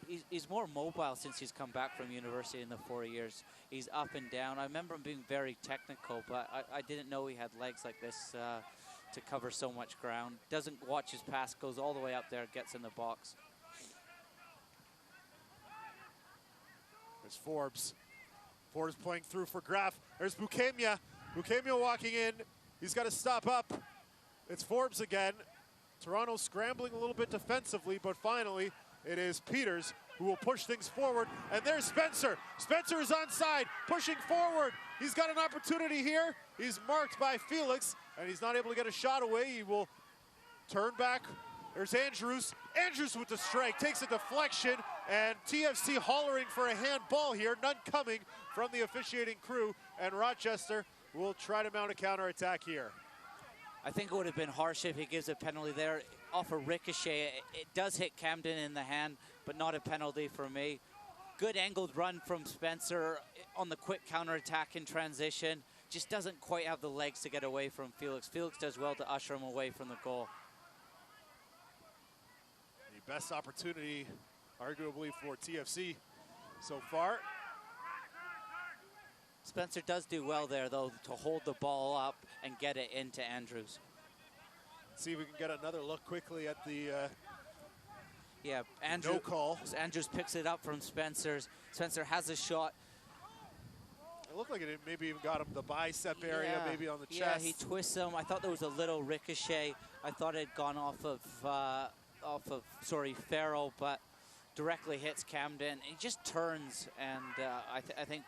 he's more mobile since he's come back from university in the 4 years. He's up and down. I remember him being very technical, but I didn't know he had legs like this to cover so much ground. Doesn't watch his pass, goes all the way up there, gets in the box. There's Forbes. Forbes playing through for Graf. There's Bukemia. Bukemia walking in. He's got to stop up. It's Forbes again. Toronto scrambling a little bit defensively, but finally it is Peters who will push things forward. And there's Spencer. Spencer is onside, pushing forward. He's got an opportunity here. He's marked by Felix, and he's not able to get a shot away. He will turn back. There's Andrews. Andrews with the strike, takes a deflection, and TFC hollering for a handball here. None coming from the officiating crew, and Rochester will try to mount a counterattack here. I think it would have been harsh if he gives a penalty there. Off a ricochet, it does hit Camden in the hand, but not a penalty for me. Good angled run from Spencer on the quick counterattack in transition. Just doesn't quite have the legs to get away from Felix. Felix does well to usher him away from the goal. The best opportunity, arguably, for TFC so far. Spencer does do well there, though, to hold the ball up and get it into Andrews. See if we can get another look quickly at the yeah, no call. Andrews picks it up from Spencer's. Spencer has a shot. It looked like it maybe even got him the bicep area, maybe on the chest. Yeah, he twists him. I thought there was a little ricochet. I thought it had gone off of Farrell, but directly hits Camden. He just turns, and I think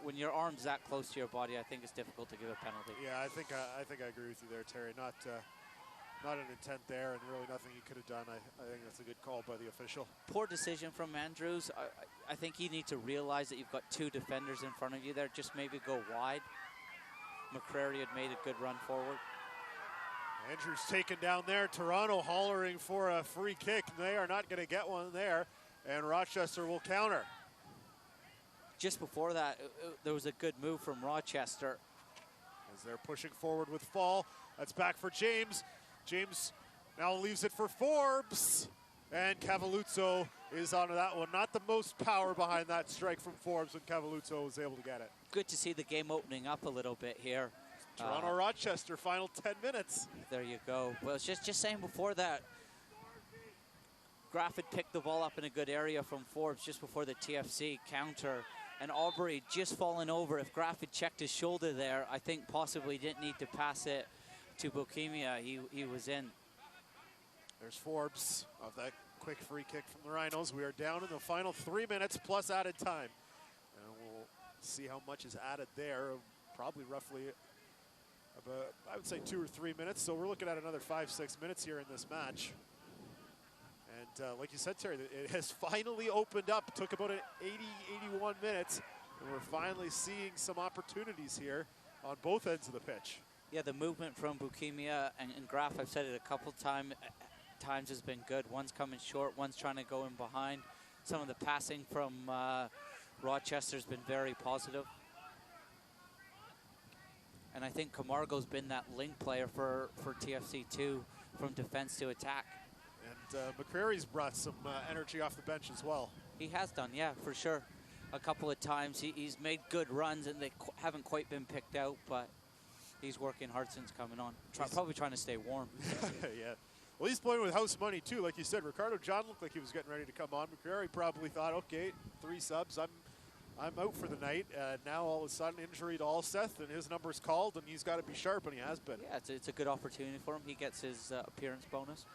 when your arm's that close to your body, I think it's difficult to give a penalty. Yeah, I think I agree with you there, Terry. Not an intent there, and really nothing he could have done. I think that's a good call by the official. Poor decision from Andrews. I think you need to realize that you've got two defenders in front of you there. Just maybe go wide. McCrary had made a good run forward. Andrews taken down there. Toronto hollering for a free kick. They are not going to get one there, and Rochester will counter. Just before that, there was a good move from Rochester. As they're pushing forward with Fall. That's back for James. James now leaves it for Forbes. And Cavalluzzo is onto that one. Not the most power behind that strike from Forbes when Cavalluzzo was able to get it. Good to see the game opening up a little bit here. Toronto-Rochester, final 10 minutes. There you go. Well, it's just saying before that, Graff had picked the ball up in a good area from Forbes just before the TFC counter. And Aubrey just fallen over. If Graff had checked his shoulder there, I think possibly didn't need to pass it to Bohemia. He was in. There's Forbes of that quick free kick from the Rhinos. We are down in the final 3 minutes plus added time. And we'll see how much is added there. Probably roughly about, I would say 2 or 3 minutes. So we're looking at another 5-6 minutes here in this match. And like you said, Terry, it has finally opened up. It took about 81 minutes. And we're finally seeing some opportunities here on both ends of the pitch. Yeah, the movement from Bohemia and Graff, I've said it a couple times, has been good. One's coming short, one's trying to go in behind. Some of the passing from Rochester's been very positive. And I think Camargo's been that link player for TFC too, from defense to attack. And McCrary's brought some energy off the bench as well. He has done, yeah, for sure. A couple of times he's made good runs, and they haven't quite been picked out, but he's working hard since coming on. Probably trying to stay warm. Yeah. Well, he's playing with house money too, like you said. Ricardo John looked like he was getting ready to come on. McCrary probably thought, okay, 3 subs, I'm out for the night. Now all of a sudden injury to Alseth, and his number's called, and he's got to be sharp, and he has been. Yeah, it's a good opportunity for him. He gets his appearance bonus.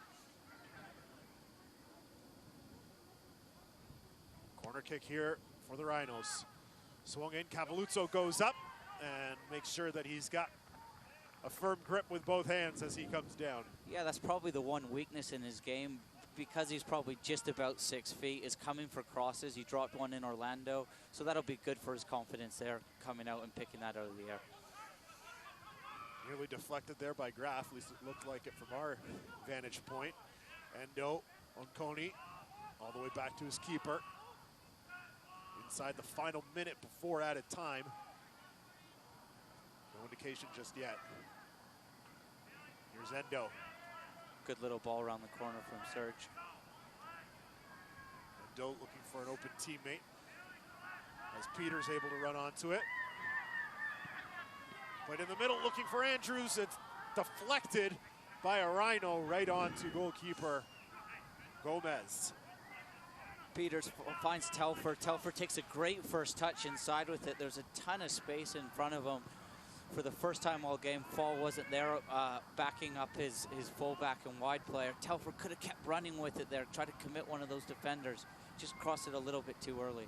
Corner kick here for the Rhinos. Swung in, Cavalluzzo goes up and makes sure that he's got a firm grip with both hands as he comes down. Yeah, that's probably the one weakness in his game, because he's probably just about 6 feet, is coming for crosses. He dropped one in Orlando, so that'll be good for his confidence there, coming out and picking that out of the air. Nearly deflected there by Graff, at least it looked like it from our vantage point. Endo, Onconi, all the way back to his keeper. Inside the final minute before added time. No indication just yet. Here's Endo. Good little ball around the corner from Serge. Endo looking for an open teammate, as Peter's able to run onto it. But in the middle, looking for Andrews. It's deflected by a Rhino right on to goalkeeper Gomez. Peters finds Telfer. Telfer takes a great first touch inside with it. There's a ton of space in front of him. For the first time all game, Fall wasn't there backing up his fullback and wide player. Telfer could have kept running with it there, tried to commit one of those defenders. Just crossed it a little bit too early.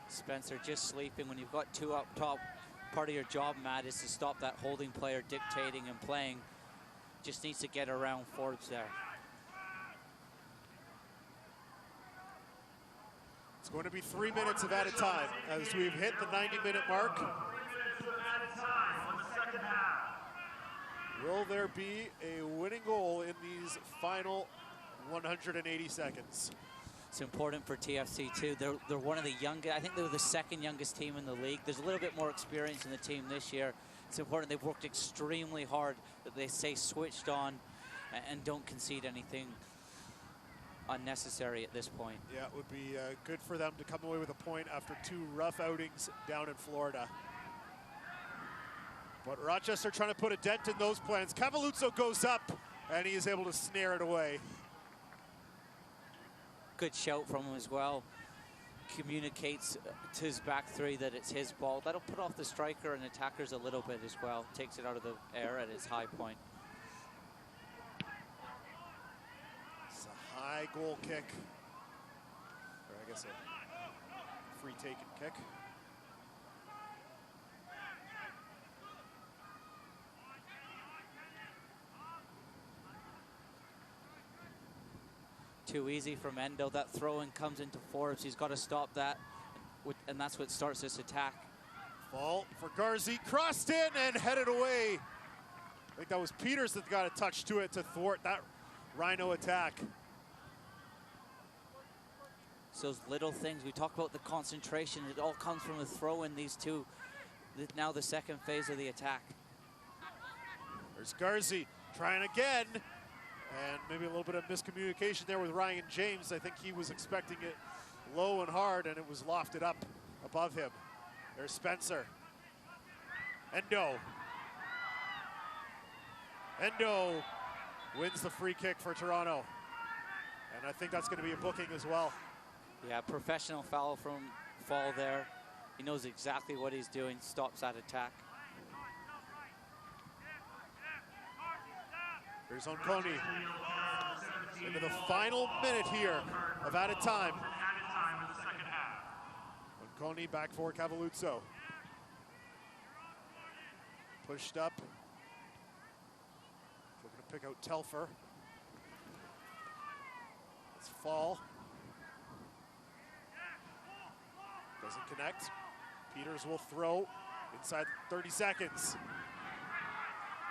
Spencer just sleeping. When you've got 2 up top, part of your job, Matt, is to stop that holding player dictating and playing. Just needs to get around Forbes there. It's going to be 3 minutes of added time as we've hit the 90-minute mark. Will there be a winning goal in these final 180 seconds? It's important for TFC too. They're one of the youngest. I think they were the second youngest team in the league. There's a little bit more experience in the team this year. It's important. They've worked extremely hard, that they stay switched on and don't concede anything. unnecessary at this point. Yeah, it would be good for them to come away with a point after 2 rough outings down in Florida. But Rochester trying to put a dent in those plans. Cavalluzzo goes up, and he is able to snare it away. Good shout from him as well. Communicates to his back three that it's his ball. That'll put off the striker and attackers a little bit as well. Takes it out of the air at its high point. It's a high goal kick. Or I guess a free taken kick. Too easy from Endo. That throw-in comes into Forbes. He's got to stop that, and that's what starts this attack. Fault for Garzi. Crossed in and headed away. I think that was Peters that got a touch to it to thwart that Rhino attack. So those little things. We talk about the concentration. It all comes from the throw-in, these two. Now the second phase of the attack. There's Garzi trying again. And maybe a little bit of miscommunication there with Ryan James. I think he was expecting it low and hard, and it was lofted up above him. There's Spencer. Endo. Endo wins the free kick for Toronto. And I think that's going to be a booking as well. Yeah, professional foul from Fall there. He knows exactly what he's doing, stops that attack. Here's Onconi into the final minute here of added time. Onconi back for Cavalluzzo. Pushed up. Looking to pick out Telfer. It's Fall. Doesn't connect. Peters will throw inside 30 seconds.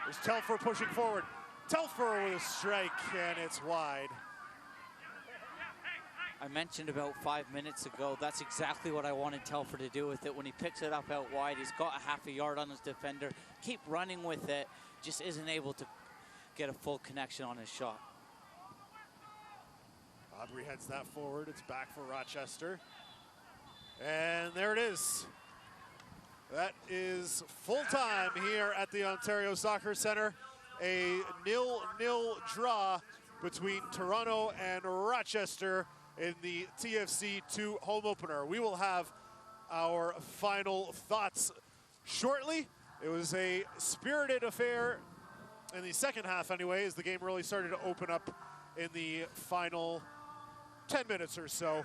There's Telfer pushing forward. Telfer with a strike, and it's wide. I mentioned about 5 minutes ago, that's exactly what I wanted Telfer to do with it. When he picks it up out wide, he's got a half a yard on his defender. Keep running with it, just isn't able to get a full connection on his shot. Aubrey heads that forward. It's back for Rochester. And there it is. That is full time here at the Ontario Soccer Centre. A 0-0 draw between Toronto and Rochester in the TFC2 home opener. We will have our final thoughts shortly. It was a spirited affair in the second half anyway, as the game really started to open up in the final 10 minutes or so.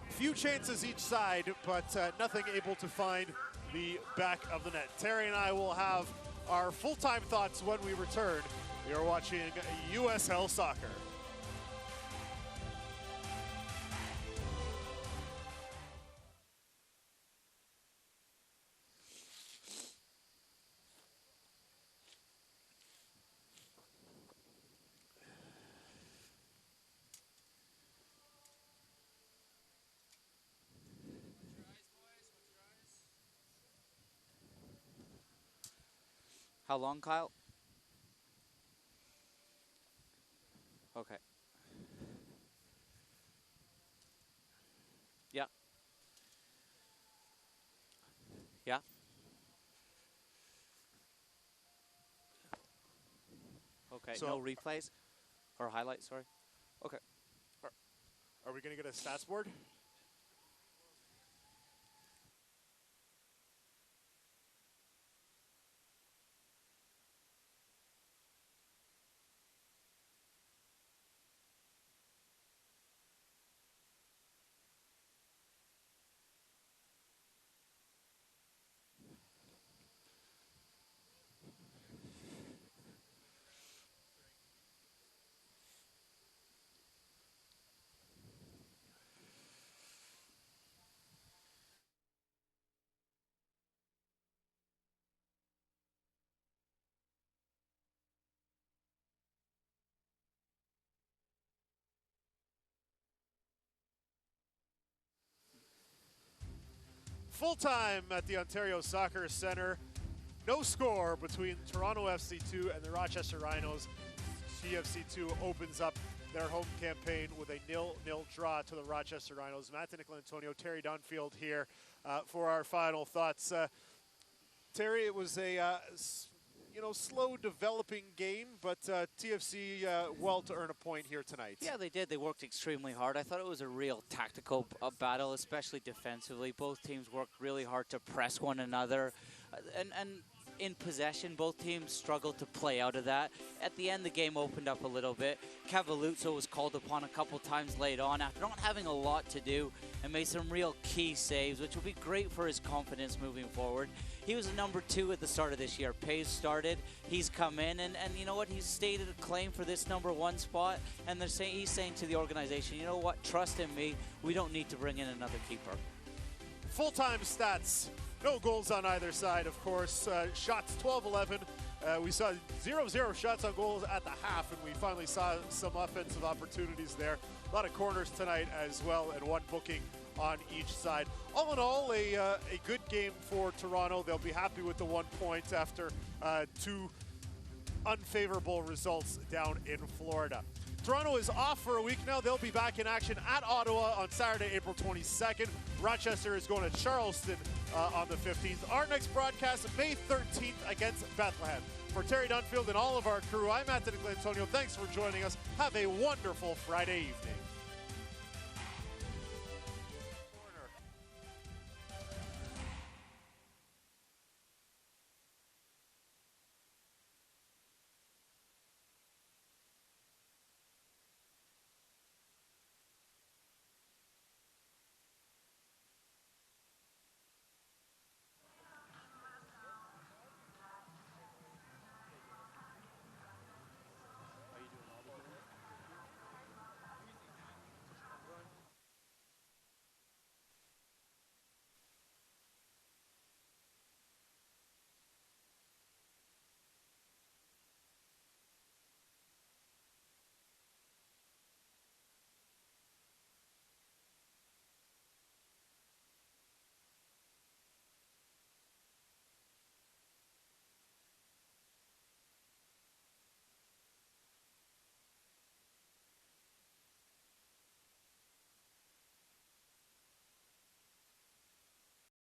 Few chances each side, but nothing able to find the back of the net. Terry and I will have our full-time thoughts when we return. We are watching USL Soccer. How long, Kyle? Okay. Yeah. Yeah. Okay, So no replays or highlights, sorry. Okay. Are we going to get a stats board? Full time at the Ontario Soccer Centre. No score between Toronto FC2 and the Rochester Rhinos. TFC2 opens up their home campaign with a 0-0 draw to the Rochester Rhinos. Matt Antonio, Terry Dunfield here for our final thoughts. Terry, it was a slow developing game, but TFC well to earn a point here tonight. Yeah, they did. They worked extremely hard. I thought it was a real tactical battle, especially defensively. Both teams worked really hard to press one another. And in possession, both teams struggled to play out of that. At the end, the game opened up a little bit. Cavalluzzo was called upon a couple times late on after not having a lot to do and made some real key saves, which will be great for his confidence moving forward. He was a number 2 at the start of this year. Pace started. He's come in, and you know what? He's stated a claim for this number 1 spot, and he's saying to the organization, you know what? Trust in me. We don't need to bring in another keeper. Full-time stats. No goals on either side, of course. Shots 12-11. We saw 0-0 shots on goals at the half, and we finally saw some offensive opportunities there. A lot of corners tonight as well, and 1 booking on each side. All in all, a good game for Toronto. They'll be happy with the 1 point after 2 unfavorable results down in Florida. Toronto is off for a week now. They'll be back in action at Ottawa on Saturday, April 22nd. Rochester is going to Charleston on the 15th. Our next broadcast, May 13th against Bethlehem. For Terry Dunfield and all of our crew, I'm Anthony Antonio. Thanks for joining us. Have a wonderful Friday evening.